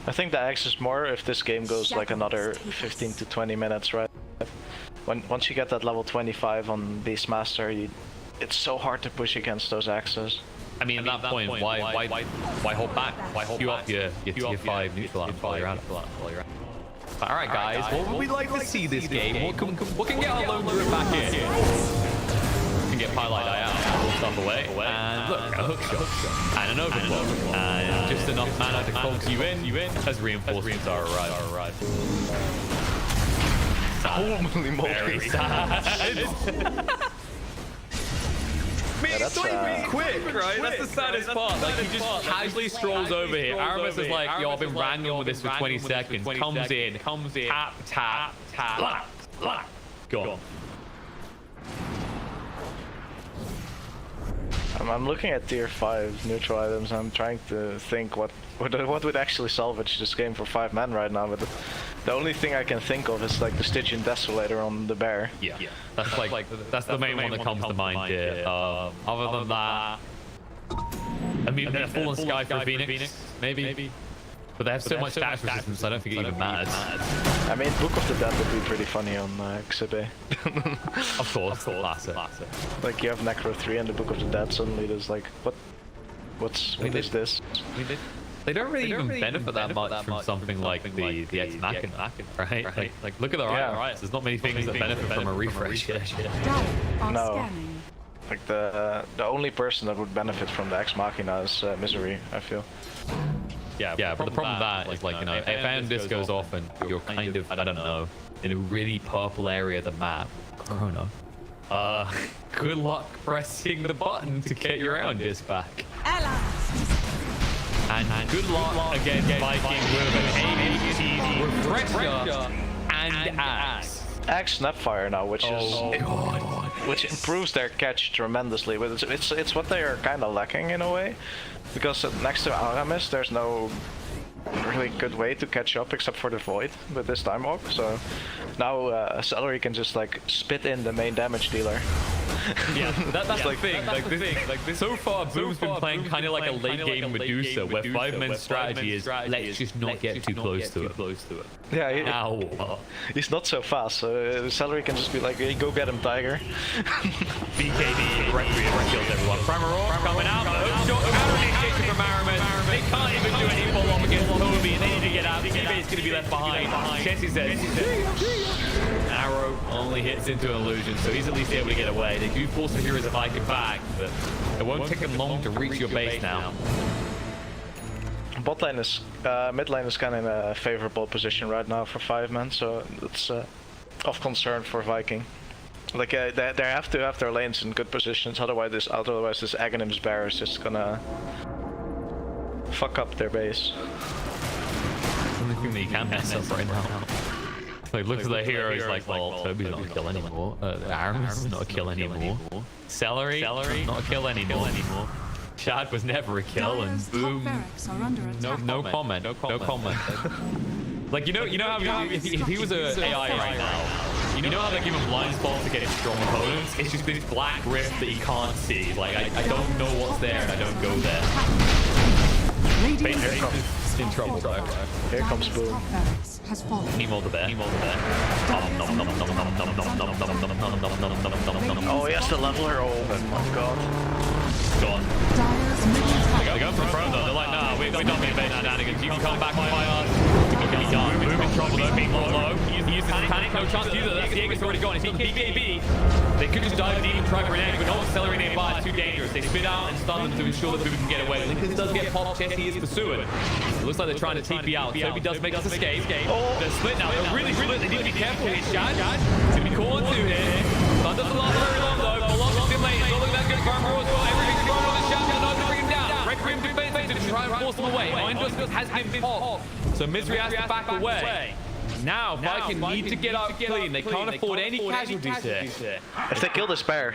I think the axe is more if this game goes like another 15 to 20 minutes, right? once you get that level 25 on Beastmaster, it's so hard to push against those axes. I mean, at that point, why hold back? Why hold up your tier 5 neutral out while you're at it? Alright guys, what would we like to see this game? What can get our lone druid back in? We can get Pylite out, pull stuff away, and look, a hook shot, and an overclock, and just enough mana to coax you in as reinforcements are arrived. Holy moly. Very sad. That's quick, right? That's the saddest part. Like, he just casually strolls over here. Aramis is like, yo, I've been wrangling with this for 20 seconds. Comes in, tap, gone. I'm looking at tier 5 neutral items. I'm trying to think what would actually salvage this game for 5 men right now, but the only thing I can think of is like the Stygian Desolator on the bear. Yeah. That's that's the main one that comes to mind here. Other than that, I mean, a Fallen Sky for Phoenix, maybe. But they have so much stats resistance, I don't think it even matters. I mean, Book of the Dead would be pretty funny on XB. Of course, classic. Like, you have Necro 3 and the Book of the Dead, suddenly there's like, what is this? They don't really even benefit that much from something like the Ex Machina, right? Like look at their eyes. There's not many things that benefit from a refresh. No. Like the only person that would benefit from the Ex Machina is Misery, I feel. Yeah, but the problem with that is, like, you know, if this goes off and you're kind of, I don't know, in a really purple area of the map, Chrono, good luck pressing the button to get your Roundis back. And good luck against Viking with an ADT, Refresher, and Axe. Axe Snapfire now, which improves their catch tremendously, but it's what they are kind of lacking in a way, because next to Aramis there's no really good way to catch up except for the Void with this Time Walk, so now Celery can just like spit in the main damage dealer. Yeah, that's the thing. Like this, so far, Boom's been playing kind of like a late game Medusa, where 5-man's strategy is let's just not get too close to it. Yeah, he's not so fast, so Celery can just be like, hey, go get him, Tiger. BKB, Requiem kills everyone. Primer Roar coming out, shot from Aramis. They can't even do any follow-up against Toby, and they need to get out. BKB is going to be left behind. Chessie says, Arrow only hits into an illusion, so he's at least able to get away. They do force the heroes of Viking back, but it won't take them long to reach your base now. Bot lane is, mid lane is kind of in a favorable position right now for 5-man, so it's of concern for Viking. Like they have to have their lanes in good positions, otherwise this Aghanim's bear is just gonna fuck up their base. The only thing that you can mess up right now. Like, look at the hero, he's like, well, Toby's not a kill anymore. Aramis is not a kill anymore. Celery, not a kill anymore. Shad was never a kill, and boom. No comment. Like, you know how if he was an AI right now, you know how they give him blind spots to get strong opponents? It's just this black rift that he can't see. Like, I don't know what's there and I don't go there. In trouble, though. Here comes Boom. Nemo the bear. Oh, he has the leveler. Oh my god. Gone. They're going for the throne though. They're like, nah, we're not being bait shenanigans. You can come back by us. We can be done. Boom in trouble though, being more low. He uses his panic, no chance to use it. That Diego's already gone. He's on BKB. They could just dive deep and try to renege, but no Celery nearby. It's too dangerous. They spit out and stun them to ensure that Boom can get away. Lincoln does get popped. Chessie is pursuing. It looks like they're trying to TP out. Toby does make this escape. They're split now. They're really split. They need to be careful here. Shad. It's going to be caught on 2 here. Sun doesn't last very long though. Belong is in lane. It's not looking that good. Farm Roar's got everything's going on the Shad. They're not going to bring him down. Requiem defensive to try and force them away. Mindless has been popped. So Misery has to back away. Now, Viking need to get out clean. They can't afford any casualties here. If they kill this bear,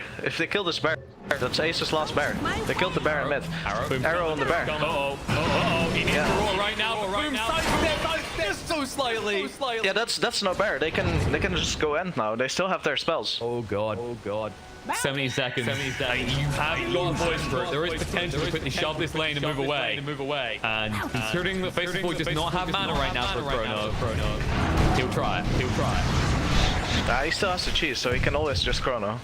that's Ace's last bear. They killed the bear in mid. Arrow on the bear. He needs to roar right now, but Boom sidesteps just so slightly. Yeah, that's no bear. They can just go end now. They still have their spells. Oh god. 70 seconds. You have got voice for it. There is potential to quickly shove this lane and move away. And considering that Faithful Boy does not have mana right now for Chrono, he'll try it. He still has to cheese, so he can always just chrono.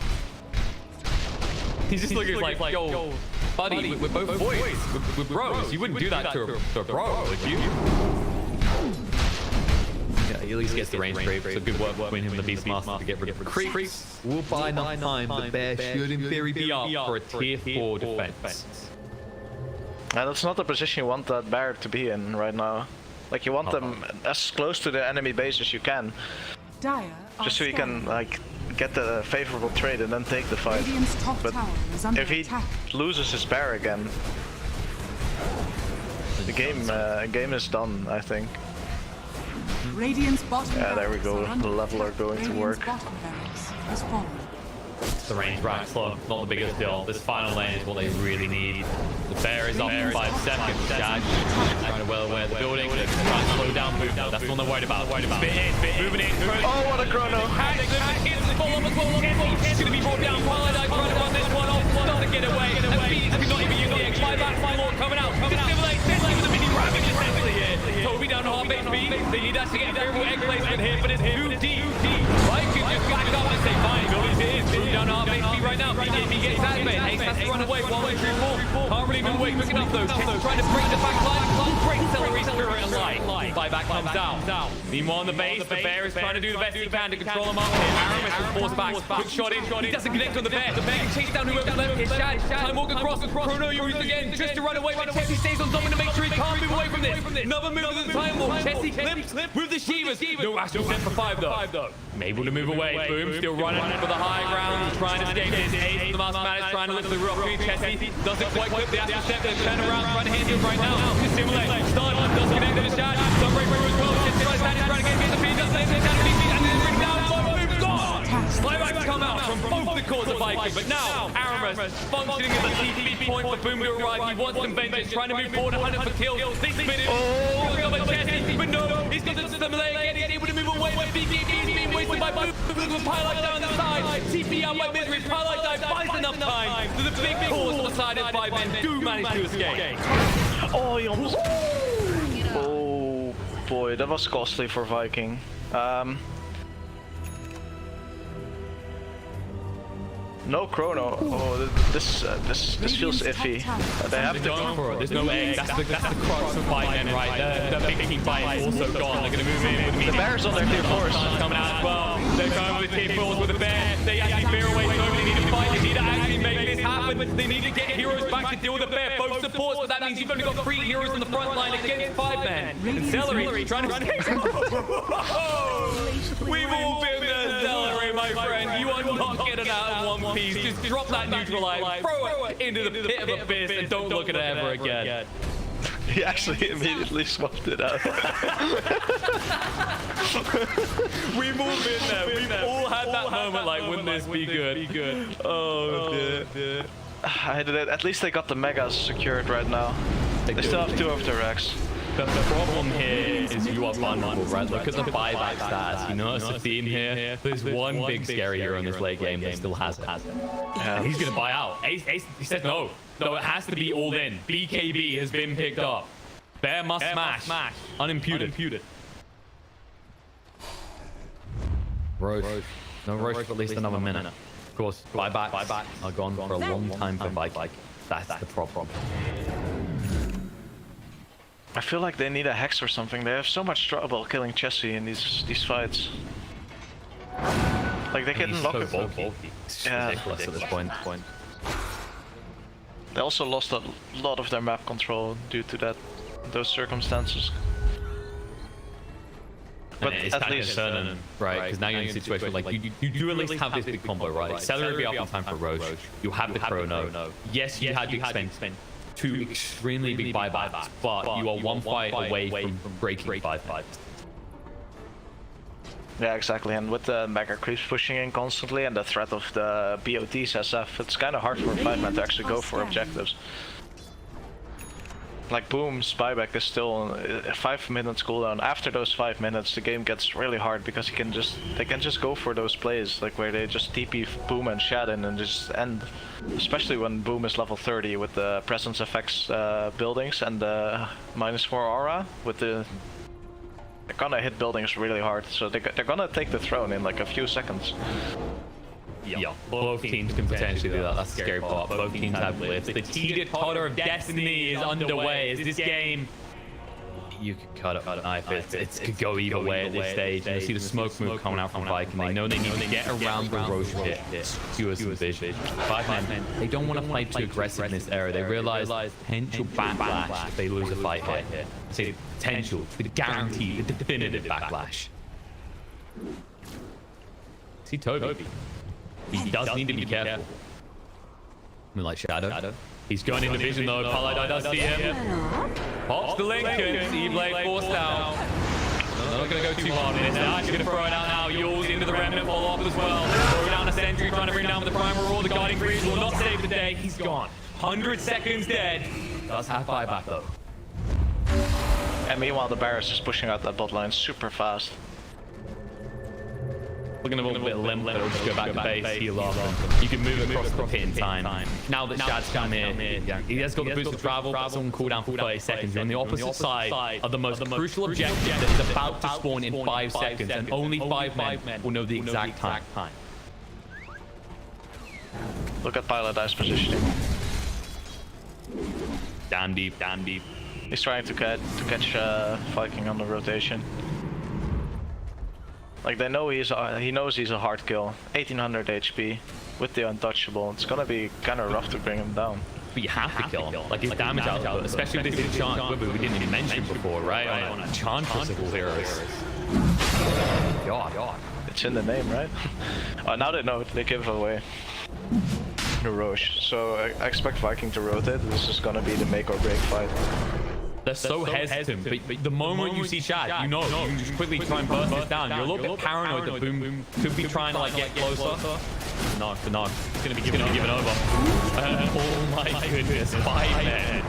He's just looking like, yo, buddy, we're both boys. We're bros. You wouldn't do that to a bro, would you? Yeah, he at least gets the range creep. So good work between him and the Beastmaster to get rid of the creeps. We'll buy enough time. The bear should in theory be up for a tier 4 defense. And that's not the position you want that bear to be in right now. Like, you want them as close to the enemy base as you can. Dire are Just so you can, like, get the favorable trade and then take the fight. Radiant's top But tower is under if he attack. loses his bear again, the game is done, I think. Radiant's bottom Yeah, there we barracks go. are under The leveler attack. going to Radiant's work. bottom barracks has fallen. The range right slow, not the biggest deal. This final lane is what they really need. The bear is up in 5 seconds. Judge trying to well aware of the building. They're trying to slow down Boom. That's what they're worried about. Spit in, moving in. Oh, what a chrono! He's going to be brought down. Paladin trying to run this one off. Start to get away. And Bees could not even use the X. 5 back, 5 more coming out. Simulate with a mini ravage essentially here. Toby down to half HP. They need us to get a favorable egg placement here, but it's too deep. Viking just back up and say, fine, Billy's in. Boom down to half HP right now. BKB gets activated. Ace has to run away. 1 way through 4. Can't really move away quick enough though. Trying to break the back line. Break Celery Spirit and Light. Buyback comes down. Meanwhile on the base, the bear is trying to do the best he can to control him up here. Aramis will force back. Quick shot in. He doesn't connect on the bear. The bear can chase down whoever's left here. Shad. Time walk across. Chrono used again just to run away. But Chessie stays on top to make sure he can't move away from this. Another move of the time walk. Chessie clips with the Shivas. No astral set for 5 though. Able to move away. Boom, still running for the high ground. Trying to escape this. Ace, the Master Man is trying to look for the real opportunity. Chessie doesn't quite clip the astral set. Then turn around, trying to hit him right now. Simulate. Stun. Doesn't connect to the Shad. Sunbreak through as well. Chessie trying to get the feed. Doesn't connect to the feed. And then bring down. Boom, gone. Flyback come out from both the cores of Viking. But now, Aramis functioning as a TP point for Boom to arrive. He wants some vengeance. Trying to move forward. 100 for kills. They spin him. Bring up a Chessie. But no, he's got to simulate again. He's able to move away. But BKB is being wasted by Boom. With Pilot down the side. TP out by Misery. Pilot dive buys enough time. So the big cores on the side of 5 men do manage to escape. Oh, he almost... Oh boy, that was costly for Viking. No chrono. Oh, this feels iffy. They have to go for it. There's no egg. That's the crux of fighting then, right? The big team fight is also gone. They're going to move in. The bear's on their tier 4s. Coming out as well. They're going with the tier 4s with the bear. They actually veer away. So they need to fight. They need to actually make this happen. They need to get heroes back to deal with the bear. Both supports, but that means you've only got 3 heroes on the front line against 5 men. And Celery trying to escape. We've all been there, Celery, my friend. You are not getting out in one piece. Just drop that neutralize, throw it into the pit of abyss, and don't look at it ever again. He actually immediately swapped it out. We've all been there. We've all had that moment like, wouldn't this be good? Oh, dear. At least they got the megas secured right now. They still have 2 of the racks. The problem here is you are vulnerable, right? Look at the buyback stats. You notice the theme here. There's one big scary hero in this late game that still has it. Yeah. And he's gonna buy out. Ace, he said no. No, it has to be all in. BKB has been picked up. Bear must smash. Unimputed. Roche. No Roche for at least another minute. Of course, buybacks are gone for a long time for Viking. That's the problem. I feel like they need a hex or something. They have so much trouble killing Chessie in these fights. Like they can lock it. It's ridiculous at this point. They also lost a lot of their map control due to those circumstances. But it's at kind of least concerning, right? Because now you're in a situation where, like you do at least have this big combo, right? Celery will be up in time for Roche. You have the chrono. Yes, you had to spend 2 extremely big buybacks, but you are 1 fight away from breaking 5. Yeah, exactly. And with the mega creeps pushing in constantly and the threat of the BO3s SF, it's kind of hard for 5 men to actually go for objectives. Like Boom's buyback is still a 5 minutes cooldown. After those 5 minutes, the game gets really hard because they can just go for those plays, like where they just TP Boom and Shad in and just end. Especially when Boom is level 30 with the presence effects buildings and the -4 aura with the They're gonna hit buildings really hard, so they're gonna take the throne in like a few seconds. Yeah, both teams can potentially do that. That's the scary part. Both teams have glyphs. The teeter totter of destiny is underway. Is this game? You could cut up a knife. It could go either way at this stage. You see the smoke move coming out from Viking. They know they need to get around the Roche pit, skewer some vision. 5 men, they don't want to fight too aggressive in this area. They realize potential backlash if they lose a fight here. I say potential, the guaranteed, the definitive backlash. See Toby. He does need to be careful. Moonlight Shadow. He's going into vision though. Paladin does see him. Pops the Lincoln. E-Blade forced out. Not going to go too hard in it now. He's going to throw it out now. Yules into the Remnant fall off as well. Throw down a Sentry trying to bring down with the Primal Roar. The Guiding Breeze will not save the day. He's gone. 100 seconds dead. Does have buyback though. And meanwhile, the Barris is pushing out that bot line super fast. Looking a little bit limp, it'll just go back to base, heal up. You can move across the pit in time. Now that Shad's come in, he has got the boost of travel, but on cooldown for 30 seconds. You're on the opposite side of the most crucial objective that is about to spawn in 5 seconds, and only 5 men will know the exact time. Look at Paladin's positioning. Damn deep, damn deep. He's trying to catch Viking on the rotation. Like they know he knows he's a hard kill. 1800 HP with the untouchable. It's gonna be kind of rough to bring him down. But you have to kill him. Like his damage output, especially with this enchant we didn't even mention before, right? On enchantressable heroes. God. It's in the name, right? Now they know it. They give away the Roche. So I expect Viking to rotate. This is gonna be the make or break fight. They're so hesitant, but the moment you see Shad, you know, you can just quickly try and burst this down. You're a little bit paranoid that Boom could be trying to like get closer. No, he's gonna be given over. Oh my goodness, 5 men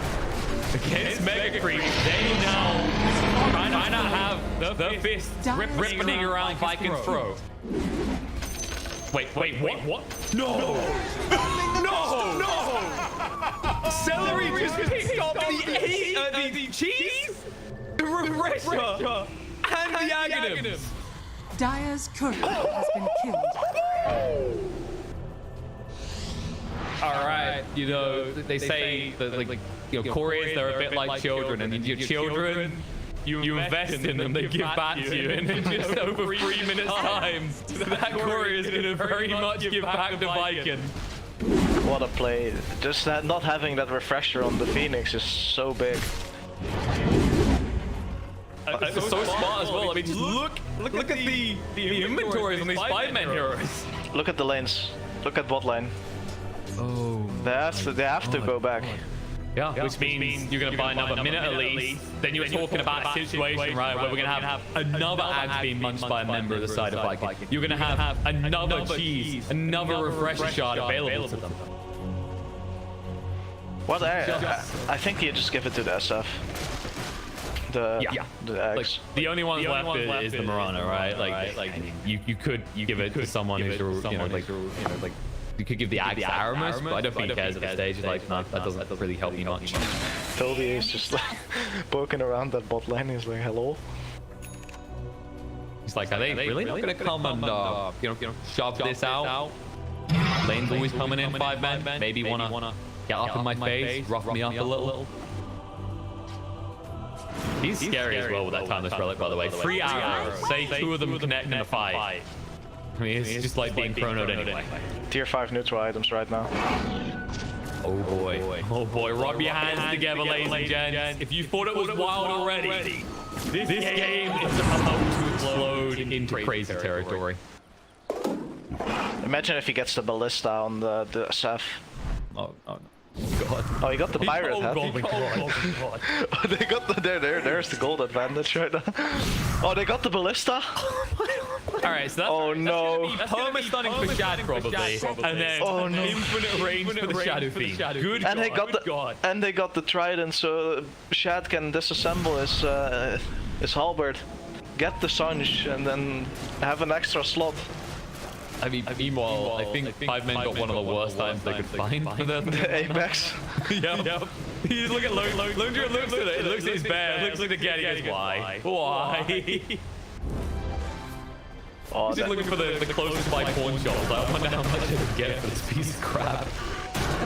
against Mega Creep. They now trying to have the fist ripping around Viking's throat. Wait, what? No! Celery just picked up the cheese, the refresher, and the Aghanim's. Dire's courier has been killed. All right, you know they say that like couriers, they're a bit like children, and your children, you invest in them, they give back to you, and in just over 3 minutes time, that courier is going to very much give back to Viking. What a play. Just that not having that refresher on the Phoenix is so big. It's so smart as well. I mean, just look at the inventories on these 5-man heroes. Look at the lanes. Look at bot lane. Oh. They have to go back. Yeah, which means you're going to buy another minute at least. Then you're talking about a situation, right, where we're going to have another axe being munched by a member of the side of Viking. You're going to have another cheese, another refresher shard available to them. What? I think you just give it to the SF. The axe. Like, the only one left is the Marana, right? Like you could give it to someone who's you could give the axe to Aramis, but I don't think he cares at the stage. He's like, no, that doesn't really help me much. Toby is just like poking around that bot lane. He's like, hello. He's like, are they really not gonna come and shove this out? Lane's always coming in 5 men. Maybe wanna get up in my face, rough me up a little. He's scary as well with that timeless relic, by the way. 3 arrows. Say 2 of them connect in a fight. I mean, it's just like being chronoed anyway. Tier 5 neutral items right now. Oh boy, rub your hands together, ladies and gents. If you thought it was wild already, this game is about to explode into crazy territory. Imagine if he gets the ballista on the SF. Oh God. Oh, he got the pirate hat. Oh God. Oh, they got the there's the gold advantage right now. Oh, they got the ballista. All right, so that's perma stunning for Shad probably, and then infinite range for the Shadow Fiend. Good and God. They got the trident, so Shad can disassemble his halberd, get the Sange, and then have an extra slot. I mean, meanwhile, I think 5 men got one of the worst times they could find for them. The Apex. Yep. You just look at Lone looks at it. It looks at his bear. It looks like the Getty. He goes, why? Oh, He's just looking for the closest by pawn shop. Like, I wonder how much they could get for this piece of crap.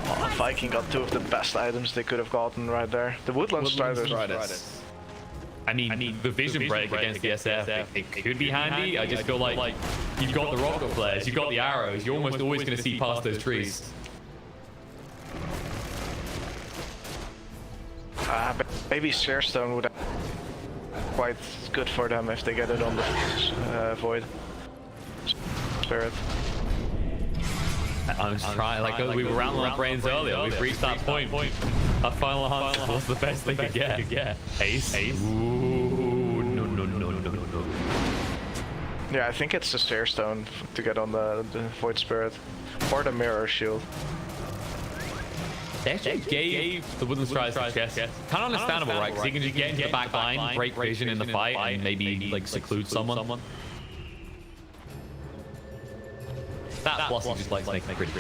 oh, Viking got two of the best items they could have gotten right there. The Woodland Striders. I mean, the vision break against the SF, it could be handy. I just feel like you've got the rocket flares, you've got the arrows. You're almost always going to see past those trees. Maybe Searstone would have quite good for them if they get it on the Void Spirit. I'm just trying, like we were rounding our brains earlier. We've reached that point. Our final answer was the best they could get. Ace. Ooh, no. Yeah, I think it's the Stairstone to get on the Void Spirit. Or the Mirror Shield. They actually gave the Woodland Striders a chest. Kind of understandable, right? Because you can just get into the back line, break vision in the fight, and maybe like seclude someone. That plus he just likes making pretty.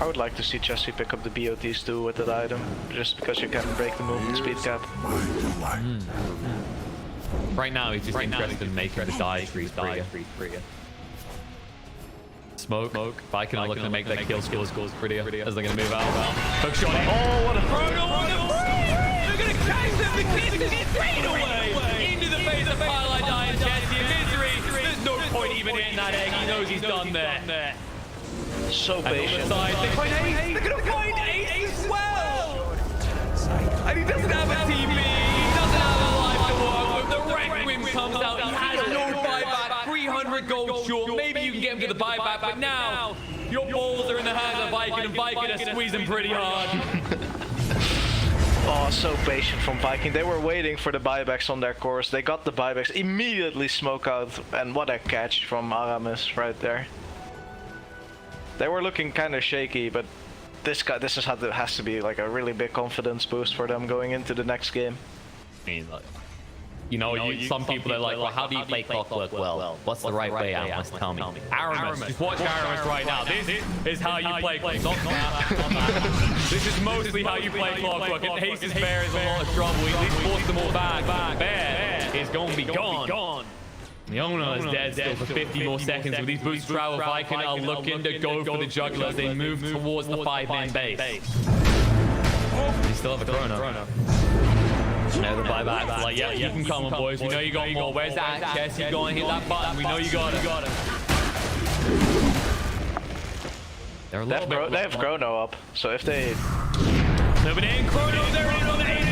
I would like to see Jesse pick up the BO3s too with that item, just because you can break the movement speed cap. Right now, he's just interested in making the die freeze free. Smoke. Viking are looking to make that kill scores prettier as they're going to move out. Hook shot. Oh, what a Chrono on the free! They're going to catch them because it's straight away into the face of Highlight Die and Jesse in misery. There's no point even hitting that egg. He knows he's done there. So patient. They find Ace. They're going to find Ace as well. And he doesn't have a TV. He doesn't have a life to work with. The Requiem comes out. He has no buyback. 300 gold short. Maybe you can get him to the buyback, but now your balls are in the hands of Viking, and Viking are squeezing pretty hard. Oh, so patient from Viking. They were waiting for the buybacks on their course. They got the buybacks, immediately smoke out, and what a catch from Aramis right there. They were looking kind of shaky, but this has to be like a really big confidence boost for them going into the next game. I mean, like, some people are like, well, how do you play Clockwork well? What's the right way, Aramis? Tell me. Aramis, just watch Aramis right now. This is how you play Clockwork. This is mostly how you play Clockwork. And Ace's Bear is a lot of trouble. He at least forced them all back. Bear is going to be gone. The owner is dead still for 50 more seconds. With these boosts travel, Viking are looking to go for the juggler as they move towards the 5-man base. They still have a Chrono. No, the buyback. Like, yeah, you can come on, boys. We know you got more. Where's that chest? You go and hit that button. We know you got it. They're a little bit. They have Chrono up, so if they. No, but in Chrono, they're in on the Ace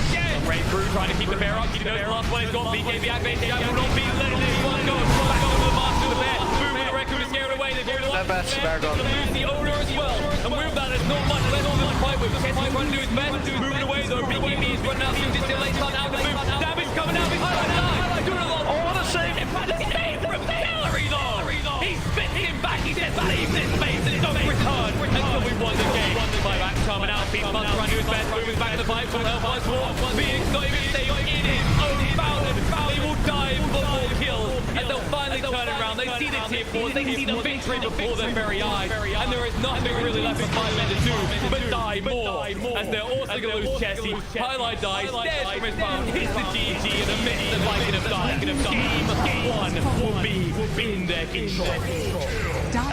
again. Ray Crew trying to keep the bear up. He knows the last one. He's got BKB activated. That will not be letting this one go. Back over the master of the bear. Boom with the Ray Crew to scare it away. They've already lost the bear. Gonna lose the owner as well. And with that, there's not much left on the fight with. Kessie trying to do his best. Moving away though. BKB is running out. He's just delayed on out. Damage coming out. Oh, what a save! Save from Gallery though. He spits him back. He says, leave this space and don't return until we won the game. Buyback coming out. Beat Must trying to do his best. Moving back to the fight. Full health once more. Being not even staying in his own fountain. They will die for more kills. And they'll finally turn around. They see the tier 4. They see the victory before their very eyes. And there is nothing really left for 5 men to do but die more. As they're also going to lose Chessie. Highlight dies. Stares from his phone. Hits the GG in the midst of Viking of dying. Game 1 will be in their control.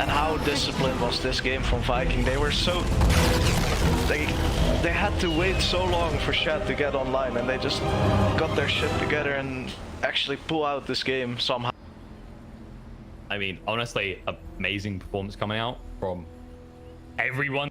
And how disciplined was this game from Viking? They were so... They had to wait so long for Shed to get online, and they just got their shit together and actually pull out this game somehow. I mean, honestly, amazing performance coming out from everyone.